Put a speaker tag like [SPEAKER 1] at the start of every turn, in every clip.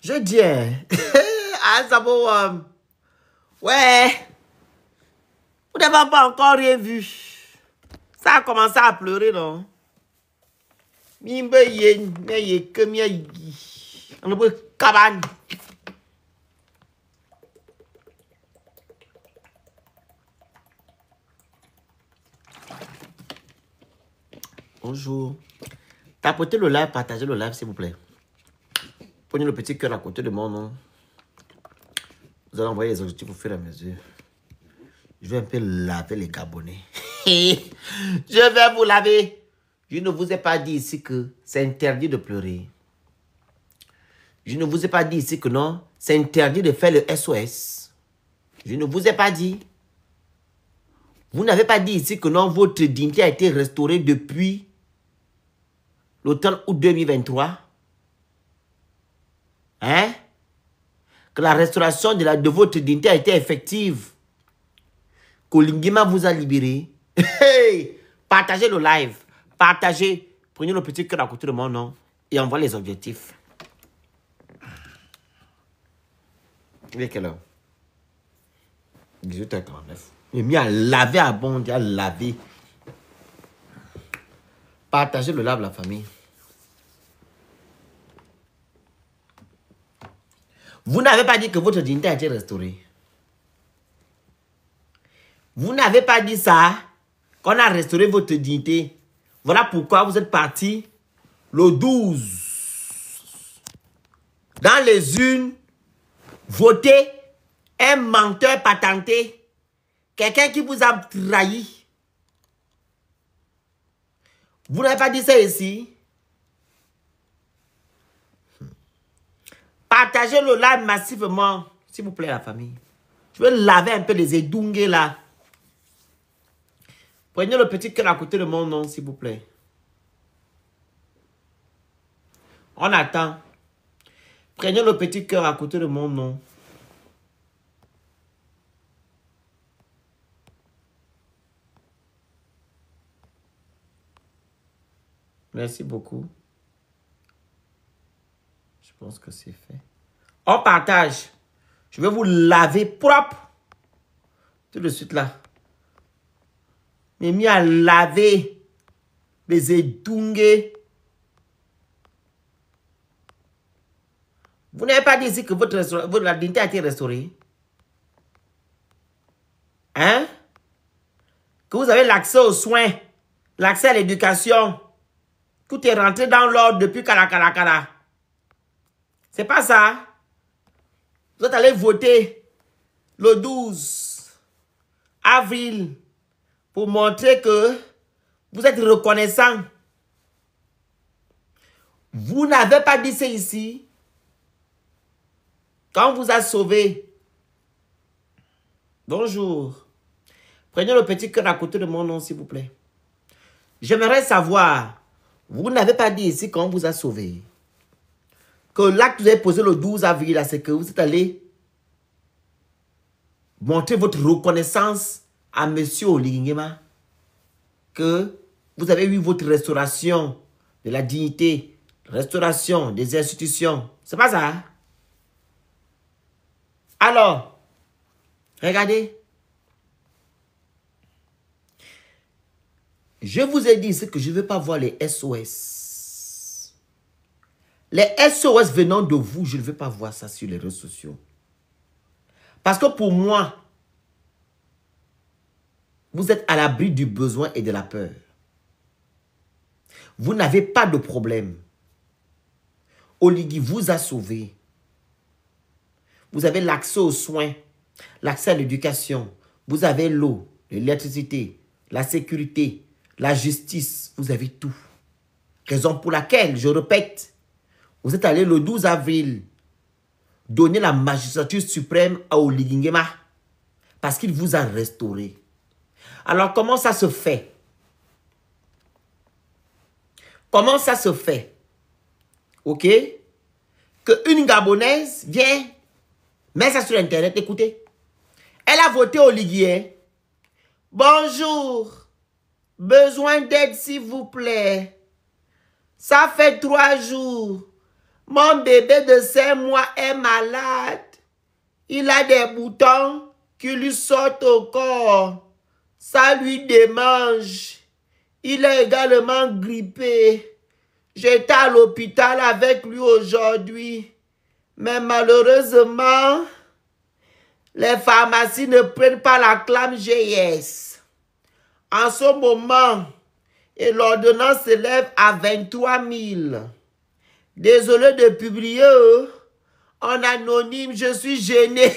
[SPEAKER 1] Je dis, ah, ça va, ouais, vous n'avez pas encore rien vu. Ça a commencé à pleurer, non? Mimbe yen, ye kemia yi. On peut cabane. Bonjour. Tapotez le live, partagez le live, s'il vous plaît. Prenez le petit cœur à côté de mon nom. Vous allez envoyer les objectifs au fur et à mesure. Je vais un peu laver les Gabonais. Je vais vous laver. Je ne vous ai pas dit ici que c'est interdit de pleurer. Je ne vous ai pas dit ici que non, c'est interdit de faire le SOS. Je ne vous ai pas dit. Vous n'avez pas dit ici que non, votre dignité a été restaurée depuis l'automne août 2023. Hein? Que la restauration de votre dignité a été effective. Kolingima vous a libéré. Hey! Partagez le live. Partagez. Prenez le petit cœur à côté de mon nom et envoyez les objectifs. Il est quelle heure? 18h49. Il mis à laver à bon, à laver. Partagez le live, la famille. Vous n'avez pas dit que votre dignité a été restaurée. Vous n'avez pas dit ça, qu'on a restauré votre dignité. Voilà pourquoi vous êtes parti le 12. Dans les urnes, voter un menteur patenté. Quelqu'un qui vous a trahi. Vous n'avez pas dit ça ici. Partagez le live massivement. S'il vous plaît, la famille. Je vais laver un peu les édungués là. Prenez le petit cœur à côté de mon nom, s'il vous plaît. On attend. Prenez le petit cœur à côté de mon nom. Merci beaucoup. Je pense que c'est fait. On partage. Je vais vous laver propre. Tout de suite là. Mais mis à laver les édungués. Vous n'avez pas dit ici que votre dignité a été restaurée? Hein? Que vous avez l'accès aux soins, l'accès à l'éducation. Tout est rentré dans l'ordre depuis Kala. C'est pas ça? Vous êtes allé voter le 12 avril pour montrer que vous êtes reconnaissant. Vous n'avez pas dit ça ici. Quand on vous a sauvé. Bonjour. Prenez le petit cœur à côté de mon nom, s'il vous plaît. J'aimerais savoir, vous n'avez pas dit ici qu'on vous a sauvé. Que l'acte que vous avez posé le 12 avril, c'est que vous êtes allé montrer votre reconnaissance à M. Oligingema. Que vous avez eu votre restauration de la dignité, restauration des institutions. C'est pas ça? Hein? Alors, regardez. Je vous ai dit ce que je ne veux pas voir les SOS. Les SOS venant de vous, je ne veux pas voir ça sur les réseaux sociaux. Parce que pour moi, vous êtes à l'abri du besoin et de la peur. Vous n'avez pas de problème. Oligui vous a sauvé. Vous avez l'accès aux soins, l'accès à l'éducation. Vous avez l'eau, l'électricité, la sécurité, la justice. Vous avez tout. Raison pour laquelle, je répète, vous êtes allé le 12 avril donner la magistrature suprême à Oligui Nguema parce qu'il vous a restauré. Alors, comment ça se fait? Comment ça se fait? Ok? Qu'une Gabonaise vient, met ça sur Internet, écoutez. Elle a voté Oligui. Bonjour. Besoin d'aide, s'il vous plaît. Ça fait 3 jours. Mon bébé de 5 mois est malade. Il a des boutons qui lui sortent au corps. Ça lui démange. Il est également grippé. J'étais à l'hôpital avec lui aujourd'hui. Mais malheureusement, les pharmacies ne prennent pas la clame GIS. En ce moment, et l'ordonnance s'élève à 23 000. Désolé de publier en anonyme, je suis gêné.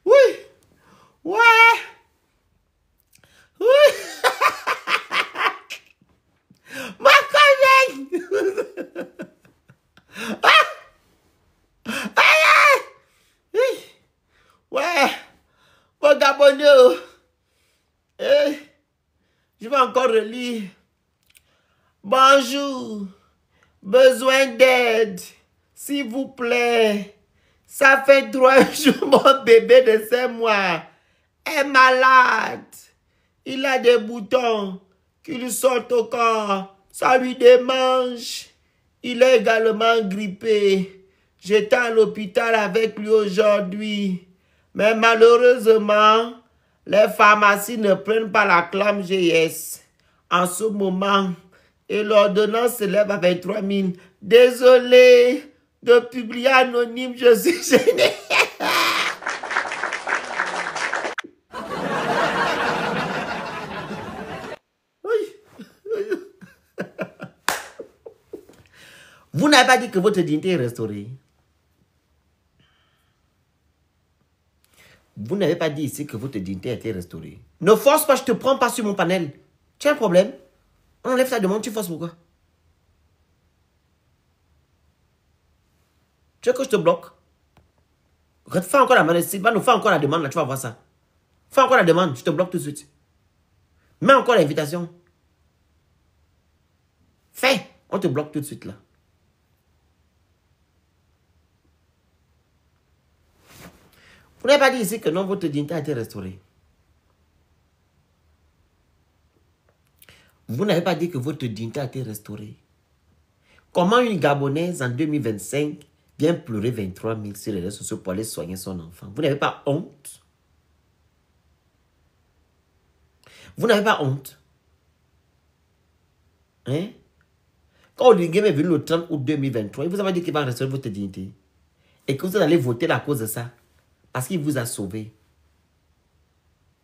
[SPEAKER 1] Oui, ouais, oui. Ma collègue. Ouais, mon Gabonais. Je vais encore relire. Bonjour, besoin d'aide, s'il vous plaît. Ça fait 3 jours, mon bébé de 5 mois est malade. Il a des boutons qui lui sortent au corps. Ça lui démange. Il est également grippé. J'étais à l'hôpital avec lui aujourd'hui. Mais malheureusement, les pharmacies ne prennent pas la clame GIS en ce moment. Et l'ordonnance s'élève à 23 000. Désolé de publier anonyme, je suis gêné. Vous n'avez pas dit que votre dignité est restaurée. Vous n'avez pas dit ici que votre dignité a été restaurée. Ne force pas, je ne te prends pas sur mon panel. Tu as un problème? On enlève ta demande, tu forces pourquoi? Tu veux que je te bloque? Fais encore la demande, fais encore la demande, là, tu vas voir ça. Fais encore la demande, je te bloque tout de suite. Mets encore l'invitation. Fais, on te bloque tout de suite là. Vous n'avez pas dit ici que non, votre dignité a été restaurée. Vous n'avez pas dit que votre dignité a été restaurée. Comment une Gabonaise en 2025 vient pleurer 23 000 sur les réseaux sociaux pour aller soigner son enfant? Vous n'avez pas honte? Vous n'avez pas honte? Hein? Quand Oligem est venu le 30 août 2023, il vous a dit qu'il va restaurer votre dignité. Et que vous allez voter à cause de ça. Parce qu'il vous a sauvé.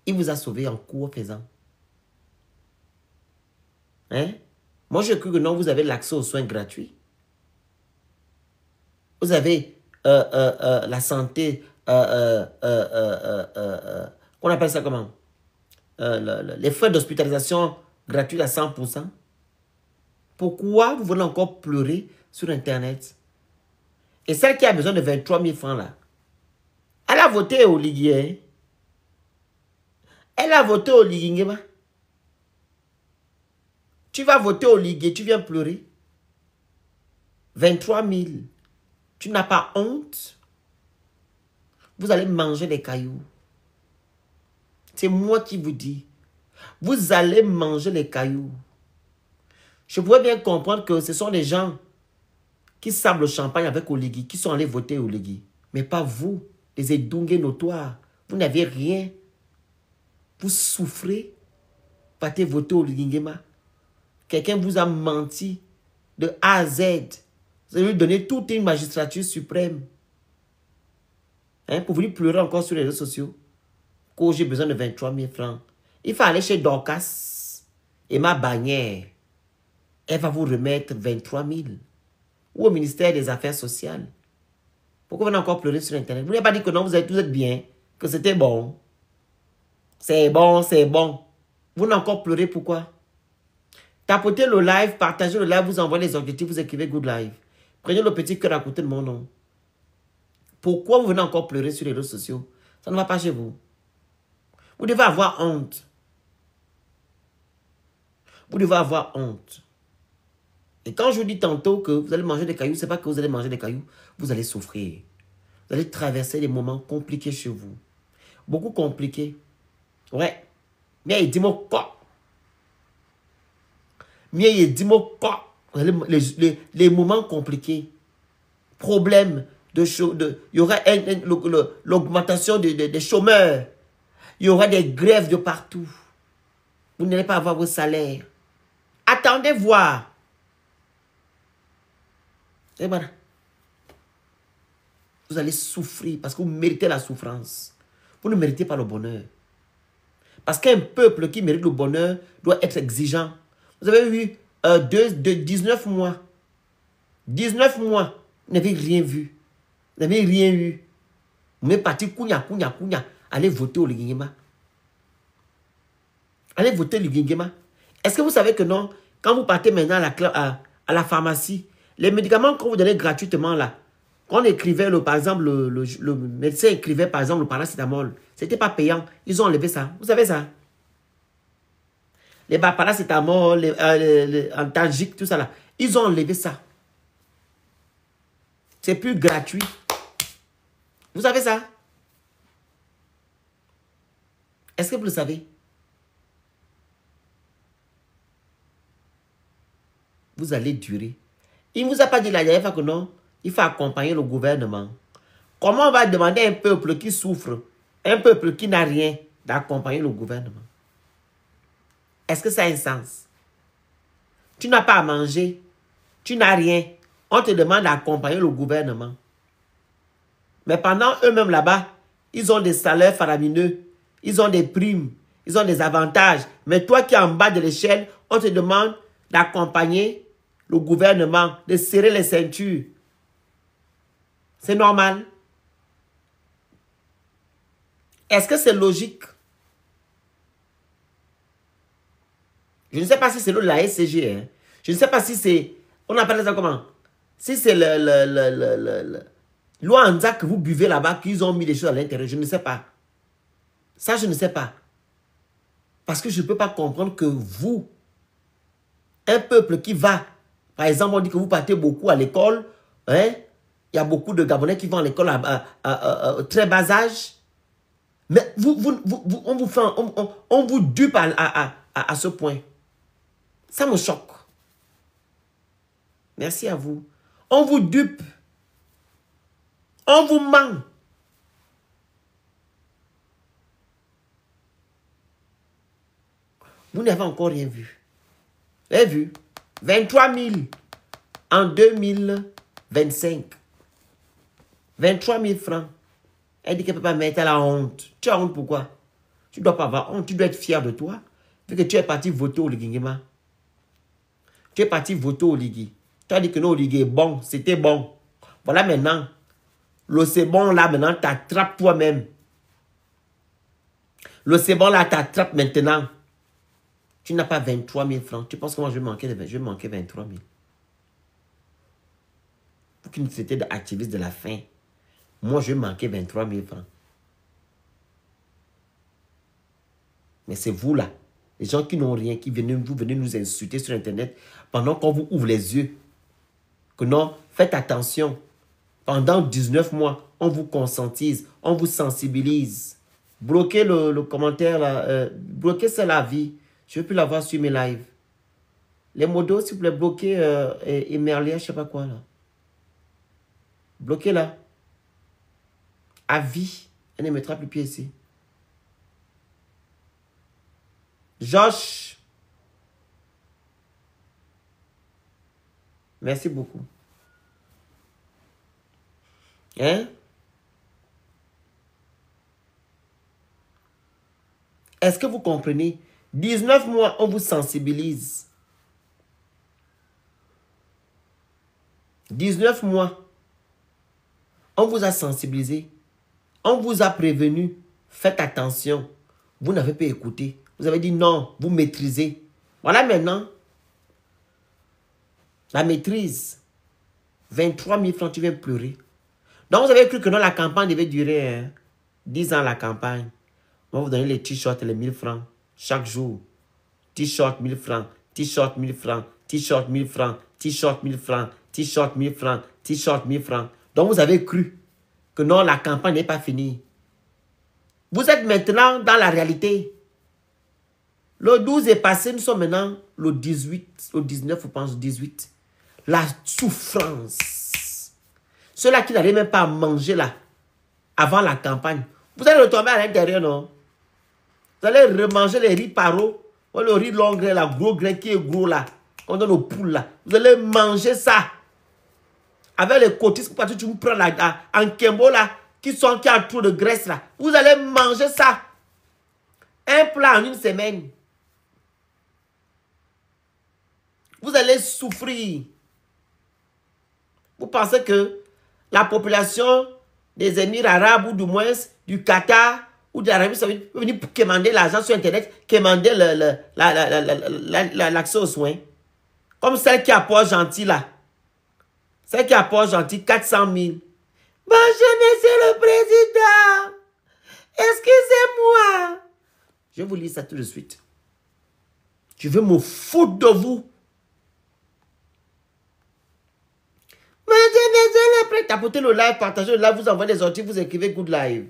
[SPEAKER 1] Il vous a sauvé en cours faisant. Hein? Moi, je crois que non, vous avez l'accès aux soins gratuits. Vous avez la santé, qu'on appelle ça comment? Les frais d'hospitalisation gratuits à 100%. Pourquoi vous venez encore pleurer sur Internet? Et celle qui a besoin de 23 000 francs là, elle a voté au Liguier. Elle a voté au Liguier. Tu vas voter au Liguier, tu viens pleurer. 23 000. Tu n'as pas honte? Vous allez manger des cailloux. C'est moi qui vous dis. Vous allez manger les cailloux. Je pourrais bien comprendre que ce sont les gens qui sablent le champagne avec Oligui, qui sont allés voter Oligui. Mais pas vous, les Edungués notoires. Vous n'avez rien. Vous souffrez. Partez voter Oligui. Quelqu'un vous a menti de A à Z. Vous allez lui donner toute une magistrature suprême. Hein, pour venir pleurer encore sur les réseaux sociaux. Que j'ai besoin de 23 000 francs. Il faut aller chez Dorcas et ma bannière. Elle va vous remettre 23 000. Ou au ministère des Affaires sociales. Pourquoi vous venez encore pleurer sur Internet? Vous n'avez pas dit que non, vous êtes bien, que c'était bon. C'est bon, c'est bon. Vous n'avez encore pleuré, pourquoi? Tapotez le live, partagez le live, vous envoyez les objectifs, vous écrivez Good Live. Prenez le petit cœur à côté de mon nom. Pourquoi vous venez encore pleurer sur les réseaux sociaux? Ça ne va pas chez vous. Vous devez avoir honte. Vous devez avoir honte. Et quand je vous dis tantôt que vous allez manger des cailloux, ce n'est pas que vous allez manger des cailloux, vous allez souffrir. Vous allez traverser des moments compliqués chez vous. beaucoup compliqué. Ouais. Mais il dit mon corps. Mais il dit mon corps. Les moments compliqués. Problèmes. Il y aura l'augmentation des chômeurs. Il y aura des grèves de partout. Vous n'allez pas avoir vos salaires. Attendez voir. Et voilà. Vous allez souffrir parce que vous méritez la souffrance. Vous ne méritez pas le bonheur. Parce qu'un peuple qui mérite le bonheur doit être exigeant. Vous avez vu 19 mois. 19 mois. Vous n'avez rien vu. Vous n'avez rien eu. Vous êtes parti kounya. Allez voter au Ligingema. Allez voter au Ligingema. Est-ce que vous savez que non, quand vous partez maintenant à la pharmacie, les médicaments qu'on vous donnait gratuitement là, quand on écrivait, par exemple, le médecin écrivait par exemple le paracétamol, ce n'était pas payant. Ils ont enlevé ça. Vous savez ça? Les paracétamol, les antalgiques, tout ça là, ils ont enlevé ça. C'est plus gratuit. Vous savez ça? Est-ce que vous le savez? Vous allez durer. Il ne vous a pas dit la dernière fois que non, il faut accompagner le gouvernement. Comment on va demander à un peuple qui souffre, un peuple qui n'a rien, d'accompagner le gouvernement? Est-ce que ça a un sens? Tu n'as pas à manger, tu n'as rien. On te demande d'accompagner le gouvernement. Mais pendant eux-mêmes là-bas, ils ont des salaires faramineux, ils ont des primes, ils ont des avantages. Mais toi qui es en bas de l'échelle, on te demande d'accompagner le gouvernement, de serrer les ceintures. C'est normal. Est-ce que c'est logique? Je ne sais pas si c'est la SCG. Hein. Je ne sais pas si c'est... On appelle ça comment? Si c'est l'Ouanza que vous buvez là-bas, qu'ils ont mis des choses à l'intérieur. Je ne sais pas. Ça, je ne sais pas. Parce que je ne peux pas comprendre que vous, un peuple qui va... Par exemple, on dit que vous partez beaucoup à l'école. Hein? Il y a beaucoup de Gabonais qui vont à l'école à très bas âge. Mais on vous dupe à ce point. Ça me choque. Merci à vous. On vous dupe. On vous ment. Vous n'avez encore rien vu. Vous avez vu? 23 000 en 2025. 23 000 francs. Elle dit qu'elle ne peut pas mettre à la honte. Tu as honte pourquoi? Tu ne dois pas avoir honte. Tu dois être fier de toi. Vu que tu es parti voter au Ligingema. Tu es parti voter au Ligui. Tu as dit que non, au Ligui est bon. C'était bon. Voilà maintenant. Le c'est bon là maintenant t'attrape toi-même. Le c'est bon là t'attrape maintenant. Tu n'as pas 23 000 francs. Tu penses que moi je vais manquer 23 000. Pour qu'une société d'activistes de la faim, moi je vais manquer 23 000 francs. Mais c'est vous là, les gens qui n'ont rien, vous venez nous insulter sur Internet pendant qu'on vous ouvre les yeux. Que non, faites attention. Pendant 19 mois, on vous conscientise, on vous sensibilise. Bloquez le commentaire là, bloquez ça la vie. Je ne veux plus la voir sur mes lives. Les modos, s'il vous plaît, bloquez et Merlia, je ne sais pas quoi là. Bloquez là. À vie. Elle ne mettra plus pied ici. Josh. Merci beaucoup. Hein? Est-ce que vous comprenez? 19 mois, on vous sensibilise. 19 mois, on vous a sensibilisé. On vous a prévenu. Faites attention. Vous n'avez pas écouté. Vous avez dit non, vous maîtrisez. Voilà maintenant. La maîtrise. 23 000 francs, tu viens pleurer. Donc vous avez cru que non, la campagne devait durer 10 ans la campagne. On va vous donner les t-shirts et les 1000 francs. Chaque jour. T-shirt 1000 francs. T-shirt 1000 francs. T-shirt 1000 francs. T-shirt 1000 francs. T-shirt 1000 francs. T-shirt 1000 francs. Donc vous avez cru que non, la campagne n'est pas finie. Vous êtes maintenant dans la réalité. Le 12 est passé, nous sommes maintenant le 18, le 19, je pense, 18. La souffrance. Ceux-là qui n'arrivent même pas à manger là, avant la campagne. Vous allez retomber à l'intérieur, non? Vous allez remanger les riz paro, ou le riz long grain, la gros grain qui est gros là, on donne aux poules là. Vous allez manger ça. Avec les cotistes, parce que tu me prends là, en Kembo là, qui ont trop de graisse là. Vous allez manger ça. Un plat en une semaine. Vous allez souffrir. Vous pensez que la population des Émirats arabes ou du moins du Qatar ou de l'Arabie Saoudite peut venir commander l'argent sur Internet, commander l'accès aux soins. Comme celle qui a Port-Gentil là. Celle qui a Port-Gentil, 400 000. Bonjour, monsieur le président. Excusez-moi. Je vais vous lire ça tout de suite. Je veux me foutre de vous. Tapotez le live, partagez le live, vous envoyez des articles, vous écrivez good live.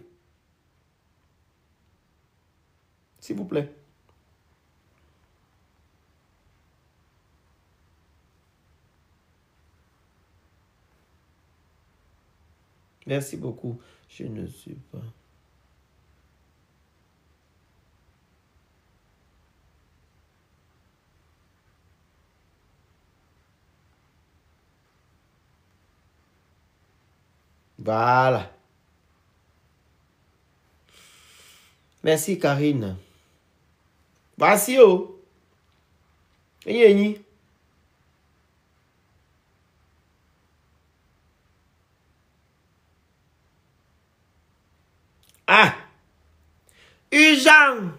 [SPEAKER 1] S'il vous plaît. Merci beaucoup. Je ne suis pas. Voilà. Merci Karine. Voici oh. Ah. Ujan.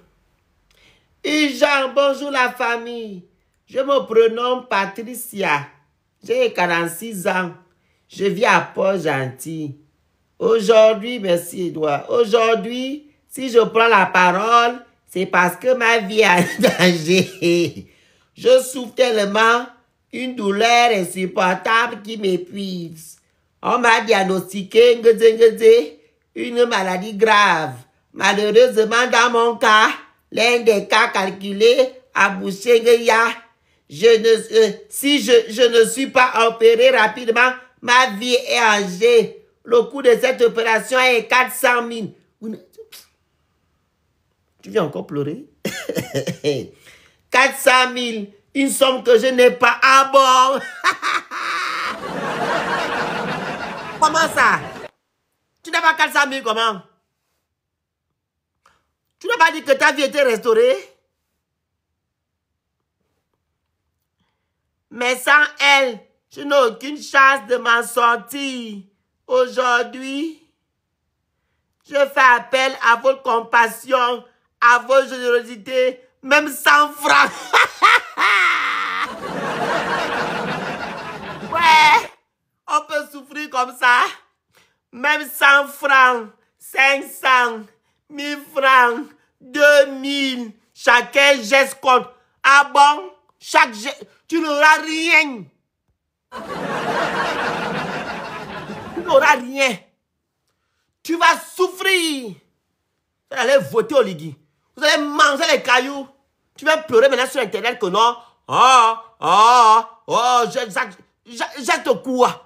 [SPEAKER 1] Ujan, bonjour la famille. Je me prénomme Patricia. J'ai 46 ans. Je vis à Port-Gentil. Aujourd'hui, merci Edouard. Aujourd'hui, si je prends la parole, c'est parce que ma vie est en danger. Je souffre tellement, une douleur insupportable qui m'épuise. On m'a diagnostiqué une maladie grave. Malheureusement, dans mon cas, l'un des cas calculés a bouché si je ne suis pas opéré rapidement, ma vie est en jeu. Le coût de cette opération est 400 000. Tu viens encore pleurer? 400 000. Une somme que je n'ai pas. Ah bon? Comment ça? Tu n'as pas 400 000 comment? Tu n'as pas dit que ta vie était restaurée? Mais sans elle, je n'ai aucune chance de m'en sortir. Aujourd'hui, je fais appel à votre compassion, à votre générosité, même 100 francs. Ouais, on peut souffrir comme ça. Même 100 francs, 500, 1000 francs, 2000, chacun geste compte. Ah bon? Chaque geste, tu n'auras rien. Tu n'auras rien. Tu vas souffrir. Vous allez voter au Ligui. Vous allez manger les cailloux. Tu vas pleurer maintenant sur Internet que non. Jette quoi?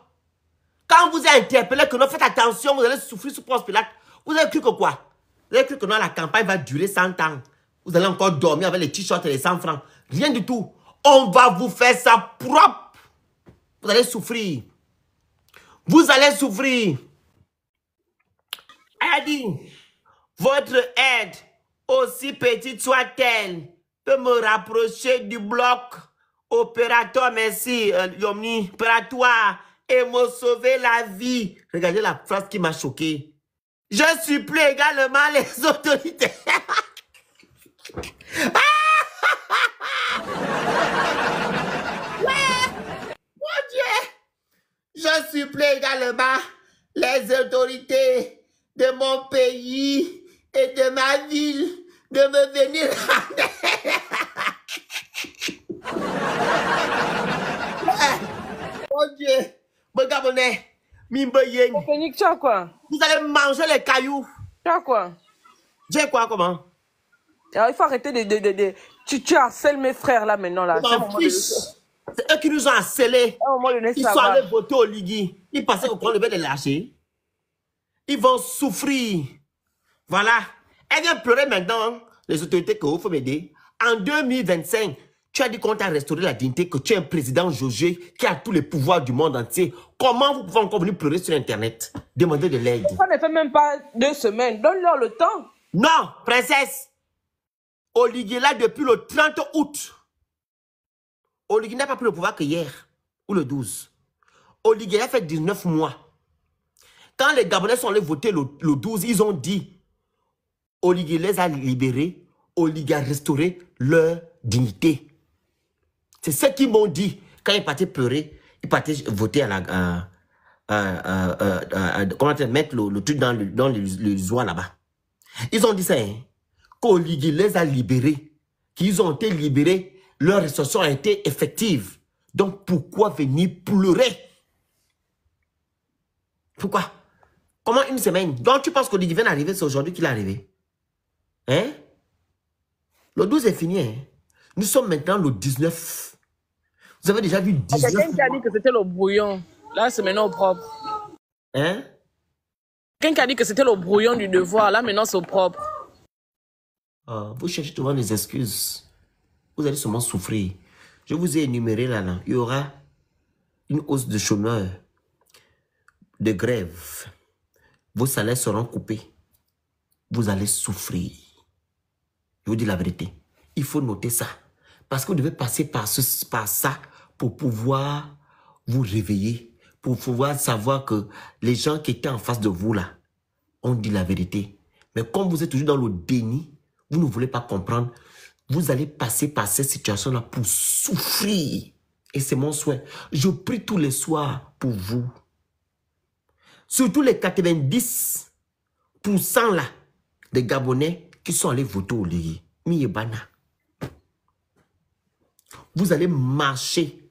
[SPEAKER 1] Quand vous êtes interpellé que non, faites attention, vous allez souffrir sous Ponce Pilate. Vous avez cru que quoi? Vous avez cru que non, la campagne va durer 100 ans. Vous allez encore dormir avec les t-shirts et les 100 francs. Rien du tout. On va vous faire ça propre. Vous allez souffrir. Vous allez souffrir. Elle dit, votre aide, aussi petite soit-elle, peut me rapprocher du bloc opératoire, merci, Yomni, opératoire, et me sauver la vie. Regardez la phrase qui m'a choqué. Je supplie également les autorités. Mon Dieu! Je supplie également les autorités de mon pays et de ma ville de me venir Mon Dieu! Regardez, Mimbe Yeng.
[SPEAKER 2] Phoenix, tu as quoi?
[SPEAKER 1] Vous allez manger les cailloux.
[SPEAKER 2] Tu as quoi?
[SPEAKER 1] J'ai quoi, comment?
[SPEAKER 2] Alors, il faut arrêter de... Tu harcèles mes frères là maintenant. Là.
[SPEAKER 1] Je m'en fiche. C'est eux qui nous ont harcelés. Ils sont allés voter au Ligui. Ils pensaient qu'on devait les lâcher. Ils vont souffrir. Voilà. Elle vient pleurer maintenant, les autorités que vous faut m'aider. En 2025, tu as dit qu'on t'a restauré la dignité, que tu es un président Jogé qui a tous les pouvoirs du monde entier. Comment vous pouvez encore venir pleurer sur Internet? Demander de l'aide.
[SPEAKER 2] Ça ne fait même pas 2 semaines. Donne-leur le temps.
[SPEAKER 1] Non, princesse. Oligui est là depuis le 30 août. Oligui n'a pas pris le pouvoir que hier, ou le 12. Oligui a fait 19 mois. Quand les Gabonais sont allés voter le 12, ils ont dit, Oligui les a libérés, Oligui a restauré leur dignité. C'est ce qu'ils m'ont dit. Quand ils partaient pleurer, ils partaient voter à la... comment mettre le truc dans le oies là-bas. Ils ont dit ça, hein, qu'Oligui les a libérés, qu'ils ont été libérés, leur restauration a été effective. Donc pourquoi venir pleurer? Pourquoi? Comment une semaine? Donc tu penses qu'Oligui vient d'arriver, c'est aujourd'hui qu'il est arrivé? Hein? Le 12 est fini, hein? Nous sommes maintenant le 19. Vous avez déjà vu 19?
[SPEAKER 2] Quelqu'un qui a dit que c'était le brouillon. Là, c'est maintenant au propre.
[SPEAKER 1] Hein?
[SPEAKER 2] Quelqu'un qui a dit que c'était le brouillon du devoir. Là, maintenant, c'est au propre.
[SPEAKER 1] Oh, vous cherchez souvent des excuses. Vous allez seulement souffrir. Je vous ai énuméré là. Il y aura une hausse de chômeurs, de grève. Vos salaires seront coupés. Vous allez souffrir. Je vous dis la vérité. Il faut noter ça. Parce que vous devez passer par ça pour pouvoir vous réveiller. Pour pouvoir savoir que les gens qui étaient en face de vous là ont dit la vérité. Mais comme vous êtes toujours dans le déni, vous ne voulez pas comprendre, vous allez passer par cette situation-là pour souffrir. Et c'est mon souhait. Je prie tous les soirs pour vous. Surtout les 90% là des Gabonais qui sont allés voter au Ligui. Miyebana. Vous allez marcher.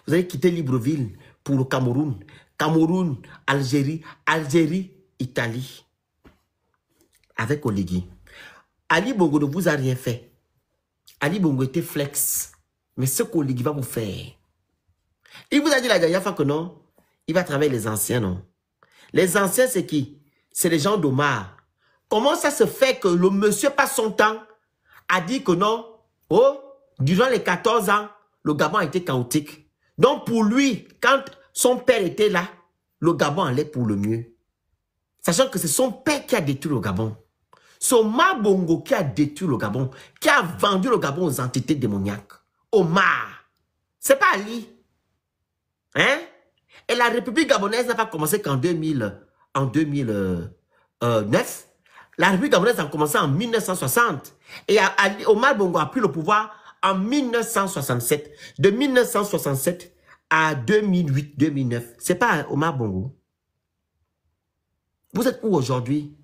[SPEAKER 1] Vous allez quitter Libreville pour le Cameroun. Cameroun, Algérie, Algérie, Italie. Avec Oligui. Ali Bongo ne vous a rien fait. Ali Bongo était flex. Mais ce qu'Oligui va vous faire. Il vous a dit la dernière fois que non. Il va travailler les anciens, non. Les anciens, c'est qui? C'est les gens d'Omar. Comment ça se fait que le monsieur passe son temps à dire que non? Oh, durant les 14 ans, le Gabon a été chaotique. Donc pour lui, quand son père était là, le Gabon allait pour le mieux. Sachant que c'est son père qui a détruit le Gabon. C'est Omar Bongo qui a détruit le Gabon, qui a vendu le Gabon aux entités démoniaques. Omar. C'est pas Ali. Hein? Et la République gabonaise n'a pas commencé qu'en 2009. La République gabonaise a commencé en 1960. Et Omar Bongo a pris le pouvoir en 1967. De 1967 à 2008-2009. C'est pas Omar Bongo. Vous êtes où aujourd'hui?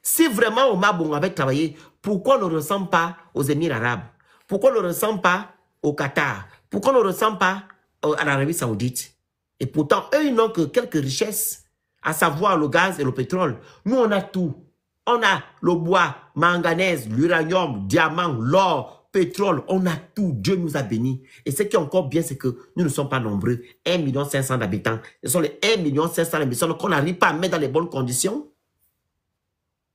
[SPEAKER 1] Si vraiment Omar Bongo avait travaillé, pourquoi on ne ressemble pas aux Émirats arabes? Pourquoi on ne ressemble pas au Qatar? Pourquoi on ne ressemble pas à l'Arabie saoudite? Et pourtant, eux, ils n'ont que quelques richesses, à savoir le gaz et le pétrole. Nous, on a tout. On a le bois, manganèse, l'uranium, diamant, l'or, pétrole. On a tout. Dieu nous a bénis. Et ce qui est encore bien, c'est que nous ne sommes pas nombreux. 1 500 000 d'habitants. Ce sont les 1 500 000 d'habitants qu'on n'arrive pas à mettre dans les bonnes conditions.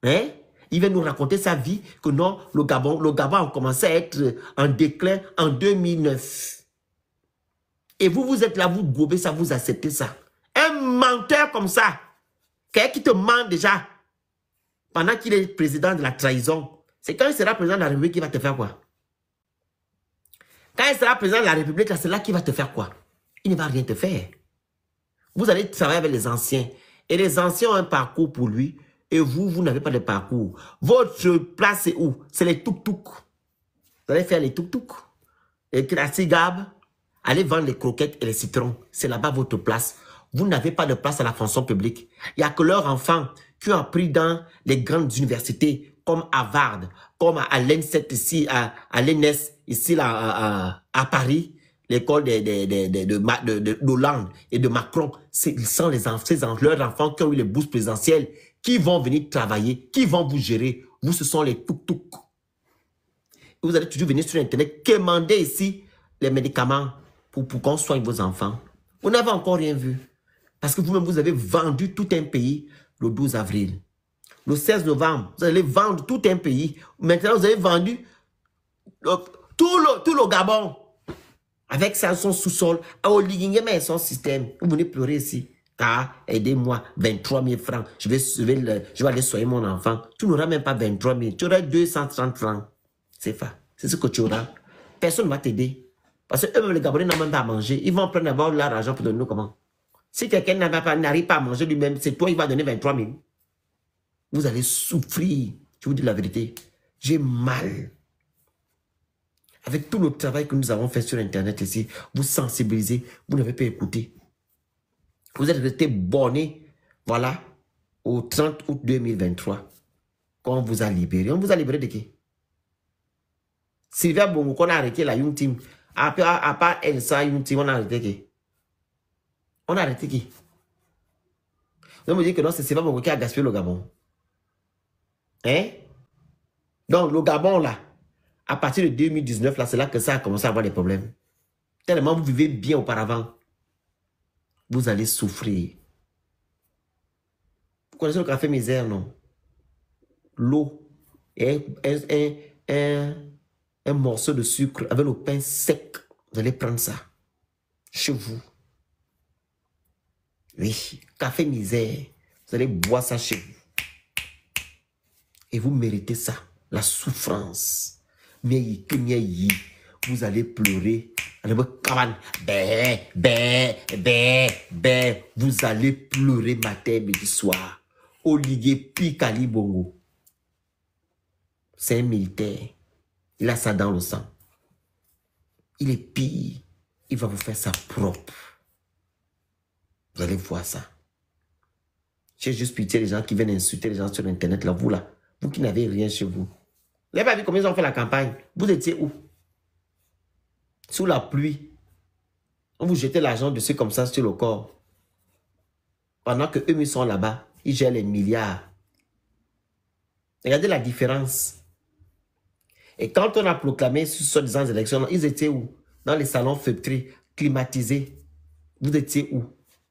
[SPEAKER 1] Hein? Il va nous raconter sa vie, que non, le Gabon a commencé à être en déclin en 2009. Et vous êtes là, vous gobez ça, vous acceptez ça. Un menteur comme ça, quelqu'un qui te ment déjà, pendant qu'il est président de la trahison, c'est quand il sera président de la République qu'il va te faire quoi? Quand il sera président de la République, c'est là qu'il va te faire quoi? Il ne va rien te faire. Vous allez travailler avec les anciens. Et les anciens ont un parcours pour lui. Et vous n'avez pas de parcours. Votre place, c'est où? C'est les tuk-tuk. Vous allez faire les tuk-tuk. Et Krasigab, allez vendre les croquettes et les citrons. C'est là-bas votre place. Vous n'avez pas de place à la fonction publique. Il n'y a que leurs enfants qui ont appris dans les grandes universités, comme Harvard, comme à l'ENSET ici, à l'ENS, ici là, à Paris, l'école d'Hollande et de Macron. Ils sont leurs enfants qui ont eu les bourses présidentielles, qui vont venir travailler, qui vont vous gérer. Vous, ce sont les tuk-tuk. Vous allez toujours venir sur Internet, commander ici les médicaments pour qu'on soigne vos enfants. Vous n'avez encore rien vu. Parce que vous-même, vous avez vendu tout un pays le 12 avril. Le 16 novembre, vous allez vendre tout un pays. Maintenant, vous avez vendu tout le Gabon. Avec ça, son sous-sol, à Oligingema et son système. Vous venez pleurer ici. Ah, aidez-moi, 23 000 francs. Je vais aller soigner mon enfant. Tu n'auras même pas 23 000. Tu auras 230 francs. C'est ça. C'est ce que tu auras. Personne ne va t'aider. Parce que eux-mêmes, les Gabonais n'ont même pas à manger. Ils vont prendre d'abord leur argent pour donner nous comment. Si quelqu'un n'arrive pas à manger lui-même, c'est toi qui va donner 23 000. Vous allez souffrir. Je vous dis la vérité. J'ai mal. Avec tout le travail que nous avons fait sur Internet ici, vous sensibilisez, vous n'avez pas écouté. Vous êtes resté borné, voilà, au 30 août 2023, quand on vous a libéré. On vous a libéré de qui? Sylvia Bongo, qu'on a arrêté la Young Team. À part Elsa Young Team, on a arrêté qui? On a arrêté qui? Vous me dites que non, c'est Sylvia Bongo qui a gaspillé le Gabon. Hein? Donc, le Gabon, là, à partir de 2019, là, c'est là que ça a commencé à avoir des problèmes. Tellement vous vivez bien auparavant, vous allez souffrir. Vous connaissez le café misère, non? L'eau et un morceau de sucre avec le pain sec. Vous allez prendre ça chez vous. Oui, café misère. Vous allez boire ça chez vous. Et vous méritez ça, la souffrance. Vous allez pleurer. Vous allez pleurer matin, midi, soir. Olivier Pikali Bongo. C'est un militaire. Il a ça dans le sang. Il est pire. Il va vous faire ça propre. Vous allez voir ça. J'ai juste pitié les gens qui viennent insulter les gens sur Internet. Là, vous qui n'avez rien chez vous. Vous n'avez pas vu combien ils ont fait la campagne? Vous étiez où? Sous la pluie. On vous jetait l'argent dessus comme ça sur le corps. Pendant que eux, ils sont là-bas. Ils gèrent les milliards. Regardez la différence. Et quand on a proclamé sur soi-disant élections, ils étaient où? Dans les salons feutrés, climatisés. Vous étiez où?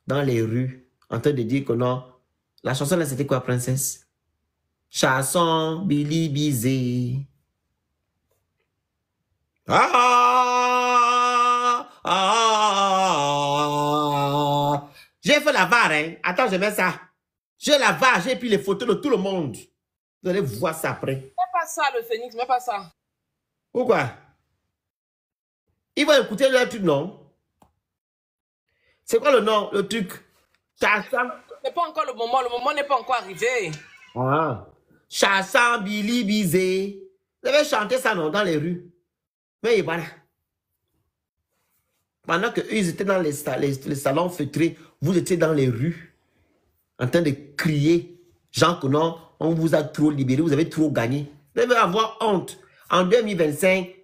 [SPEAKER 1] Dans les rues, en train de dire que non. La chanson là, c'était quoi, princesse? Chanson, Billy Bizé. J'ai fait la VAR, hein. Attends, je mets ça. J'ai la VAR, j'ai pris les photos de tout le monde. Vous allez voir ça après.
[SPEAKER 2] Mets pas ça, le Phénix, mets pas ça.
[SPEAKER 1] Pourquoi? Ils vont écouter leur truc, non? C'est quoi le nom, le truc? Chanson.
[SPEAKER 2] C'est pas encore le moment n'est pas encore arrivé.
[SPEAKER 1] Ah. Chanson, Billy Bizé. Vous avez chanté ça, non, dans les rues. Mais voilà. Pendant qu'eux, ils étaient dans les salons feutrés, vous étiez dans les rues, en train de crier, genre que non, on vous a trop libéré, vous avez trop gagné. Vous devez avoir honte. En 2025,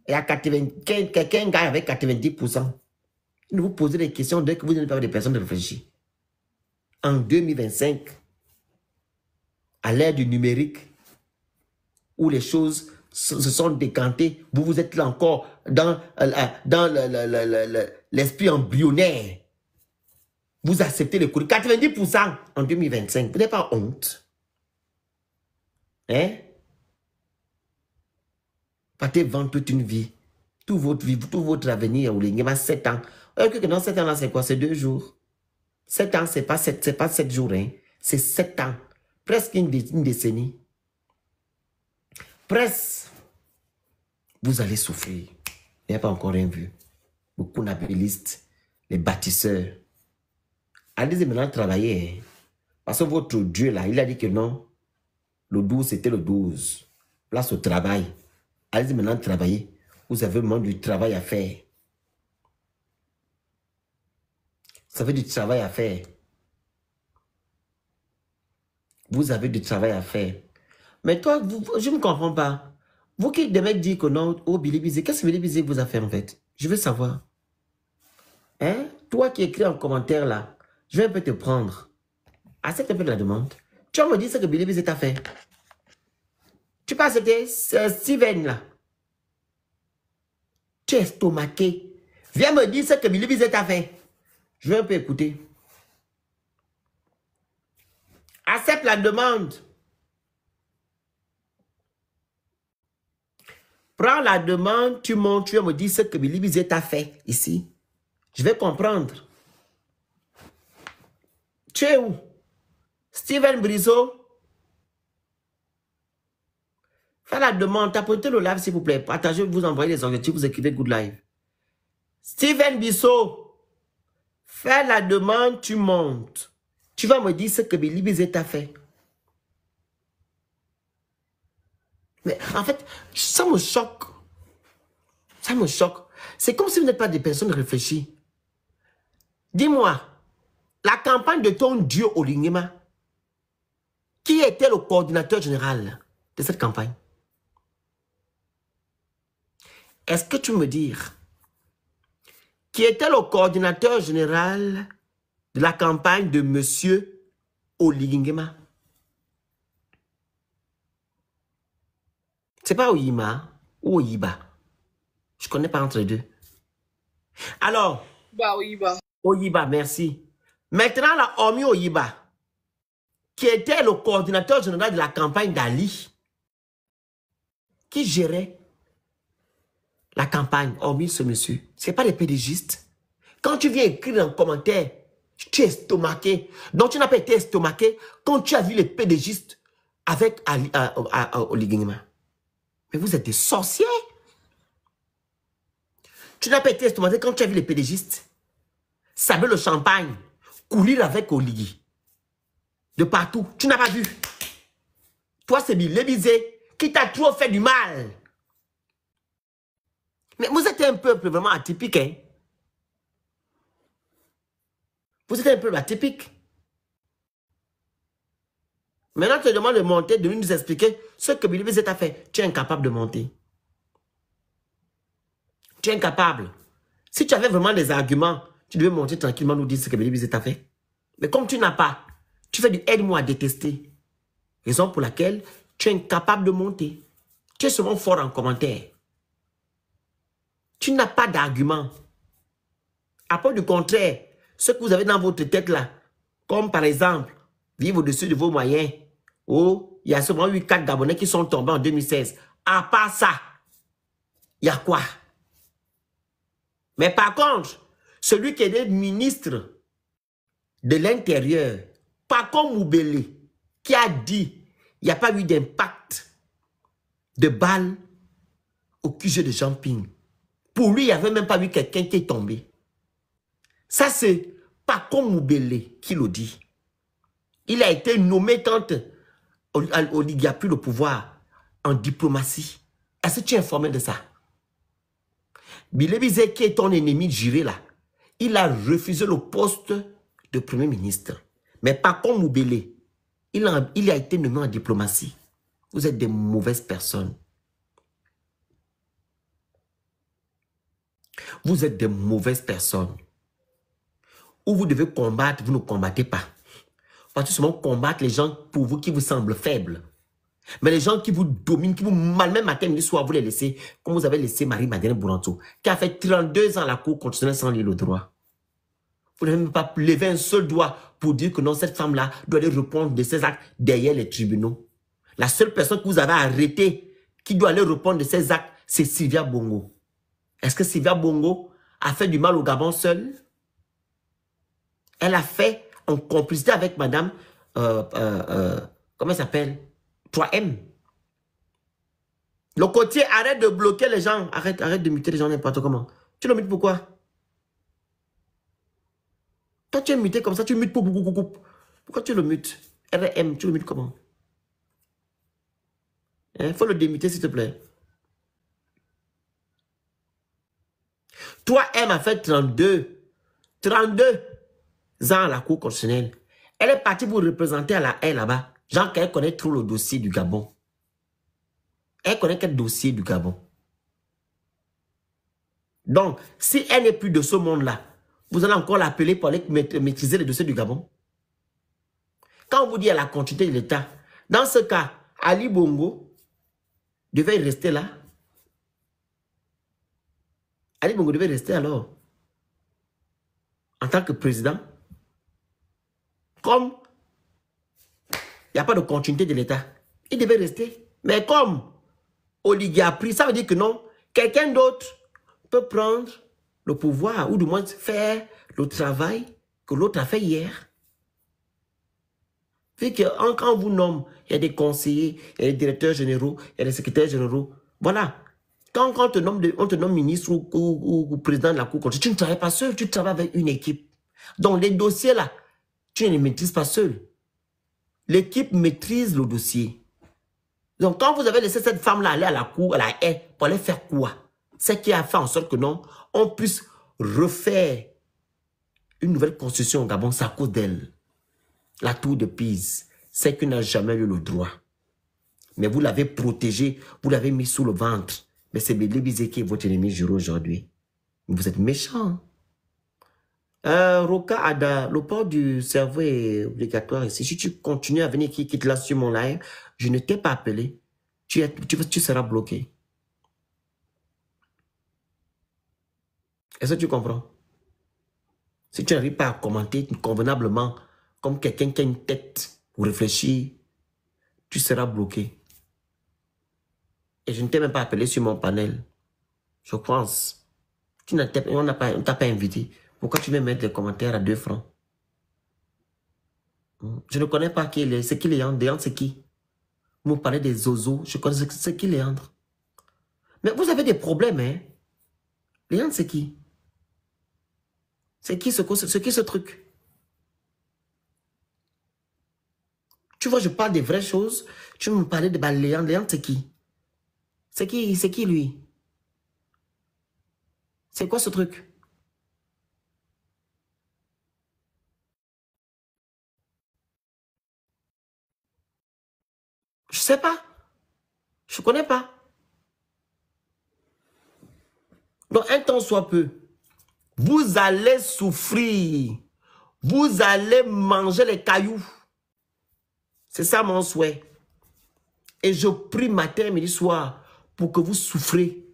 [SPEAKER 1] il y a quelqu'un gagne avec 90%. Ne vous posez des questions dès que vous n'êtes pas des personnes de réfléchir. En 2025, à l'ère du numérique, où les choses se sont décantées, vous êtes là encore dans l'esprit embryonnaire. Vous acceptez le cours. 90% en 2025. Vous n'avez pas honte. Hein? Partez vendre toute une vie. Toute votre vie, tout votre avenir. Il y a 7 ans. Dans 7 ans, c'est quoi? C'est 2 jours. 7 ans, c'est pas 7 jours. Hein? C'est 7 ans. Presque une décennie. Presque. Vous allez souffrir. Il n'y a pas encore rien vu. Beaucoup d'apélistes, les bâtisseurs. Allez-y maintenant travailler. Hein? Parce que votre Dieu là, il a dit que non. Le 12, c'était le 12. Place au travail. Allez-y maintenant travailler. Vous avez vraiment du travail à faire. Vous avez du travail à faire. Vous avez du travail à faire. Mais toi, je ne comprends pas. Vous qui devez dire que non, oh Billy Bizé, qu'est-ce que Billy Bizé vous a fait en fait? Je veux savoir. Hein? Toi qui écris en commentaire là, je vais un peu te prendre. Accepte un peu de la demande. Tu vas me dire ce que Billy Bizé t'a fait. Tu peux accepter Steven là. Tu es estomaqué. Viens me dire ce que Billy Bizet a fait. Je vais un peu écouter. Accepte la demande. Prends la demande, tu montes, tu vas me dire ce que Billy Bizet a fait ici. Je vais comprendre. Tu es où? Steven Brizo? Fais la demande, tapotez le live s'il vous plaît. Partagez, vous envoyez les objectifs, vous écrivez Good Live. Steven Bissot, fais la demande, tu montes. Tu vas me dire ce que Billy Bizet t'a fait. Mais en fait, ça me choque. Ça me choque. C'est comme si vous n'êtes pas des personnes réfléchies. Dis-moi, la campagne de ton Dieu Olingema, qui était le coordinateur général de cette campagne? Est-ce que tu me dis qui était le coordinateur général de la campagne de Monsieur Olingema? C'est pas Oyima ou Oyiba. Je ne connais pas entre les deux. Alors,
[SPEAKER 2] Oyiba.
[SPEAKER 1] Oyiba, merci. Maintenant, la Omi Oyiba, qui était le coordinateur général de la campagne d'Ali, qui gérait la campagne, hormis ce monsieur. Ce n'est pas les pédégistes. Quand tu viens écrire un commentaire, tu es estomaqué. Donc tu n'as pas été estomaqué quand tu as vu les pédégistes avec Olingema. Mais vous êtes des sorciers. Tu n'as pas été estomaqué quand tu as vu les pédégistes saber le champagne, courir avec Oligui. De partout. Tu n'as pas vu. Toi, c'est Billy Bizet qui t'a trop fait du mal. Mais vous êtes un peuple vraiment atypique, hein? Vous êtes un peuple atypique. Maintenant, tu te demandes de monter, de nous expliquer ce que Billy Bizet a fait. Tu es incapable de monter. Tu es incapable. Si tu avais vraiment des arguments, tu devais monter tranquillement, nous dire ce que Billy Bizet a fait. Mais comme tu n'as pas, tu fais du aide-moi à détester. Raison pour laquelle tu es incapable de monter. Tu es seulement fort en commentaire. Tu n'as pas d'argument. À part du contraire, ce que vous avez dans votre tête là, comme par exemple, vivre au-dessus de vos moyens. Oh, il y a seulement eu 4 Gabonais qui sont tombés en 2016. À part ça, il y a quoi? Mais par contre, celui qui est ministre de l'Intérieur, Paco Moubele, qui a dit il n'y a pas eu d'impact de balles au QG de Jean-Ping. Pour lui, il n'y avait même pas eu quelqu'un qui est tombé. Ça, c'est Paco Moubele qui le dit. Il a été nommé quand Oligui a pris le pouvoir en diplomatie. Est-ce que tu es informé de ça? Billy Bizet, qui est ton ennemi juré là, il a refusé le poste de Premier ministre. Mais Paco Moubele, il a été nommé en diplomatie. Vous êtes des mauvaises personnes. Vous êtes des mauvaises personnes. Où vous devez combattre, vous ne combattez pas. Parce que seulement combattre les gens pour vous qui vous semblent faibles. Mais les gens qui vous dominent, qui vous malmènent matin, midi, soir, vous les laissez, comme vous avez laissé Marie-Madeleine Bouranto, qui a fait 32 ans à la Cour constitutionnelle sans lire le droit. Vous n'avez même pas levé un seul doigt pour dire que non, cette femme-là doit aller répondre de ses actes derrière les tribunaux. La seule personne que vous avez arrêtée qui doit aller répondre de ses actes, c'est Sylvia Bongo. Est-ce que Sylvia Bongo a fait du mal au Gabon seule? Elle a fait en complicité avec madame, comment elle s'appelle? 3M. Le côtier, arrête de bloquer les gens. Arrête de muter les gens n'importe comment. Tu le mutes pourquoi? Quand tu es muté comme ça, tu mutes pourquoi tu le mutes? RM, tu le mutes comment? Il faut le démuter s'il te plaît. 3M a fait 32 ans à la Cour constitutionnelle. Elle est partie pour représenter à la haie là-bas. Genre qu'elle connaît trop le dossier du Gabon. Elle connaît quel dossier du Gabon. Donc, si elle n'est plus de ce monde-là, vous allez encore l'appeler pour aller maîtriser les dossiers du Gabon. Quand on vous dit à la continuité de l'État, dans ce cas, Ali Bongo devait rester là. Ali Bongo devait rester alors. En tant que président. Comme il n'y a pas de continuité de l'État. Il devait rester. Mais comme Oligui a pris, ça veut dire que non, quelqu'un d'autre peut prendre le pouvoir ou du moins faire le travail que l'autre a fait hier. Vu que quand on vous nomme, il y a des conseillers, il y a des directeurs généraux, il y a des secrétaires généraux. Voilà. Quand on te nomme ministre ou président de la Cour, tu ne travailles pas seul, tu travailles avec une équipe. Donc les dossiers là, tu ne les maîtrises pas seul. L'équipe maîtrise le dossier. Donc quand vous avez laissé cette femme-là aller à la cour, à la haie, pour aller faire quoi? C'est qui a fait en sorte que non, on puisse refaire une nouvelle constitution au Gabon, c'est à cause d'elle. La tour de Pise, c'est qu'il n'a jamais eu le droit. Mais vous l'avez protégé, vous l'avez mis sous le ventre. Mais c'est Béli Bizé qui est votre ennemi juré aujourd'hui. Vous êtes méchant. Roka Ada, le port du cerveau est obligatoire ici. Si tu continues à venir qui quitte là sur mon live, je ne t'ai pas appelé. Tu seras bloqué. Est-ce que tu comprends? Si tu n'arrives pas à commenter convenablement, comme quelqu'un qui a une tête pour réfléchir, tu seras bloqué. Et je ne t'ai même pas appelé sur mon panel. Je pense. On ne t'a pas invité. Pourquoi tu veux mettre les commentaires à 2 francs? Je ne connais pas qui il est. C'est qui Léandre? Léandre, c'est qui? Vous me parlez des zozos. Je connais c'est qui Léandre. Mais vous avez des problèmes, hein? Léandre, c'est qui? C'est qui ce truc? Tu vois, je parle des vraies choses. Tu me parlais de Léandre. Léandre, c'est qui? C'est qui lui? C'est quoi ce truc? Je sais pas. Je connais pas. Donc, un temps soit peu, vous allez souffrir. Vous allez manger les cailloux. C'est ça mon souhait. Et je prie matin, midi, soir pour que vous souffrez.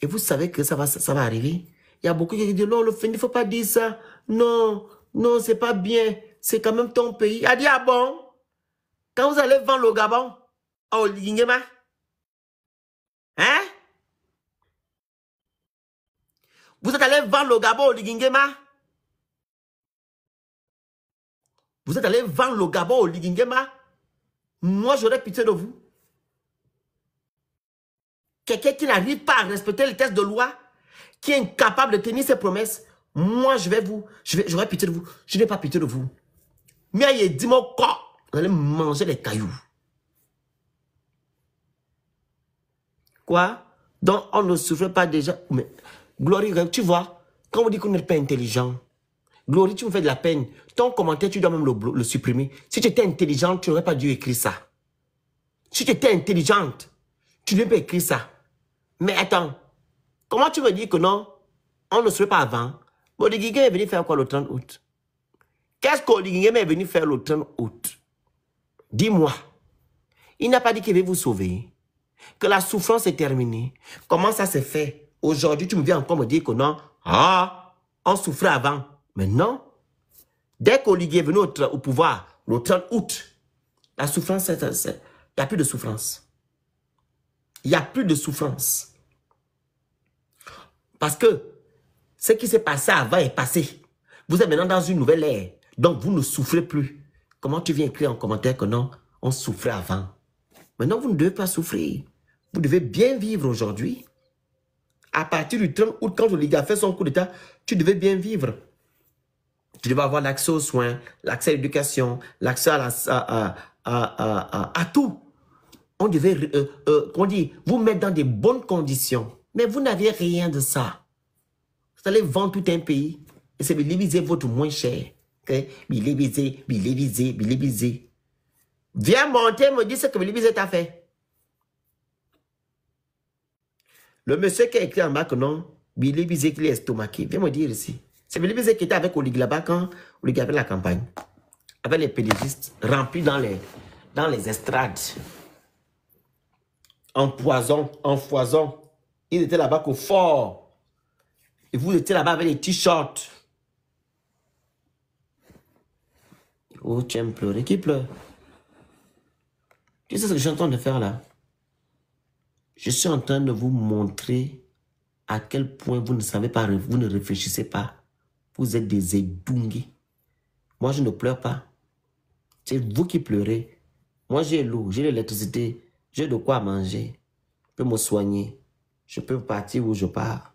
[SPEAKER 1] Et vous savez que ça va arriver. Il y a beaucoup qui disent non, il ne faut pas dire ça. Non, non, c'est pas bien. C'est quand même ton pays. Il a dit, ah bon? Quand vous allez vendre le Gabon, oh, Lingema, hein? Vous êtes allé vendre le Gabon au Ligingema? Vous êtes allé vendre le Gabon au Ligingema? Moi, j'aurais pitié de vous. Quelqu'un qui n'arrive pas à respecter les textes de loi, qui est incapable de tenir ses promesses, moi, j'aurais pitié de vous. Je n'ai pas pitié de vous. Mais il dit, mon corps, vous allez manger les cailloux. Quoi? Donc, on ne souffre pas déjà. Mais, Glory, tu vois, quand on dit qu'on n'est pas intelligent, Glory, tu me fais de la peine. Ton commentaire, tu dois même le supprimer. Si tu étais intelligente, tu n'aurais pas dû écrire ça. Si tu étais intelligente, tu n'aurais pas écrit ça. Mais attends, comment tu me dis que non, on ne serait pas avant? Oligui Nguema est venu faire quoi le 30 août? Qu'est-ce qu'Oligui Nguema est venu faire le 30 août? Dis-moi. Il n'a pas dit qu'il va vous sauver. Que la souffrance est terminée. Comment ça s'est fait? Aujourd'hui, tu me viens encore me dire que non. Ah, on souffrait avant. Mais non. Dès qu'Oligui est venu au pouvoir, le 30 août, la souffrance, il n'y a plus de souffrance. Il n'y a plus de souffrance. Parce que ce qui s'est passé avant est passé. Vous êtes maintenant dans une nouvelle ère. Donc, vous ne souffrez plus. Comment tu viens écrire en commentaire que non, on souffrait avant? Maintenant, vous ne devez pas souffrir. Vous devez bien vivre aujourd'hui. À partir du 30 août, quand Oligui a fait son coup d'État, tu devais bien vivre. Tu devais avoir l'accès aux soins, l'accès à l'éducation, l'accès à tout. On devait vous mettre dans des bonnes conditions. Mais vous n'avez rien de ça. Vous allez vendre tout un pays. Et c'est Béli Bizé votre moins cher. Okay? Béli Bizé. Viens monter, me dire ce que Béli Bizé t'a fait. Le monsieur qui a écrit en bas que non, Béli Bizé qui est estomaqué. Viens me dire ici. C'est Béli Bizé qui était avec Oligui là-bas quand Oligui avait la campagne. Avec les pédévistes remplis dans les estrades. en poison, en foison. Ils étaient là-bas qu'au fort. Et vous étiez là-bas avec les t-shirts. Oh, tu aimes pleurer. Qui pleure? Tu sais ce que je suis en train de faire là? Je suis en train de vous montrer à quel point vous ne savez pas, vous ne réfléchissez pas. Vous êtes des édungis. Moi, je ne pleure pas. C'est vous qui pleurez. Moi, j'ai l'eau, j'ai l'électricité, j'ai de quoi manger. Je peux me soigner. Je peux partir où je pars.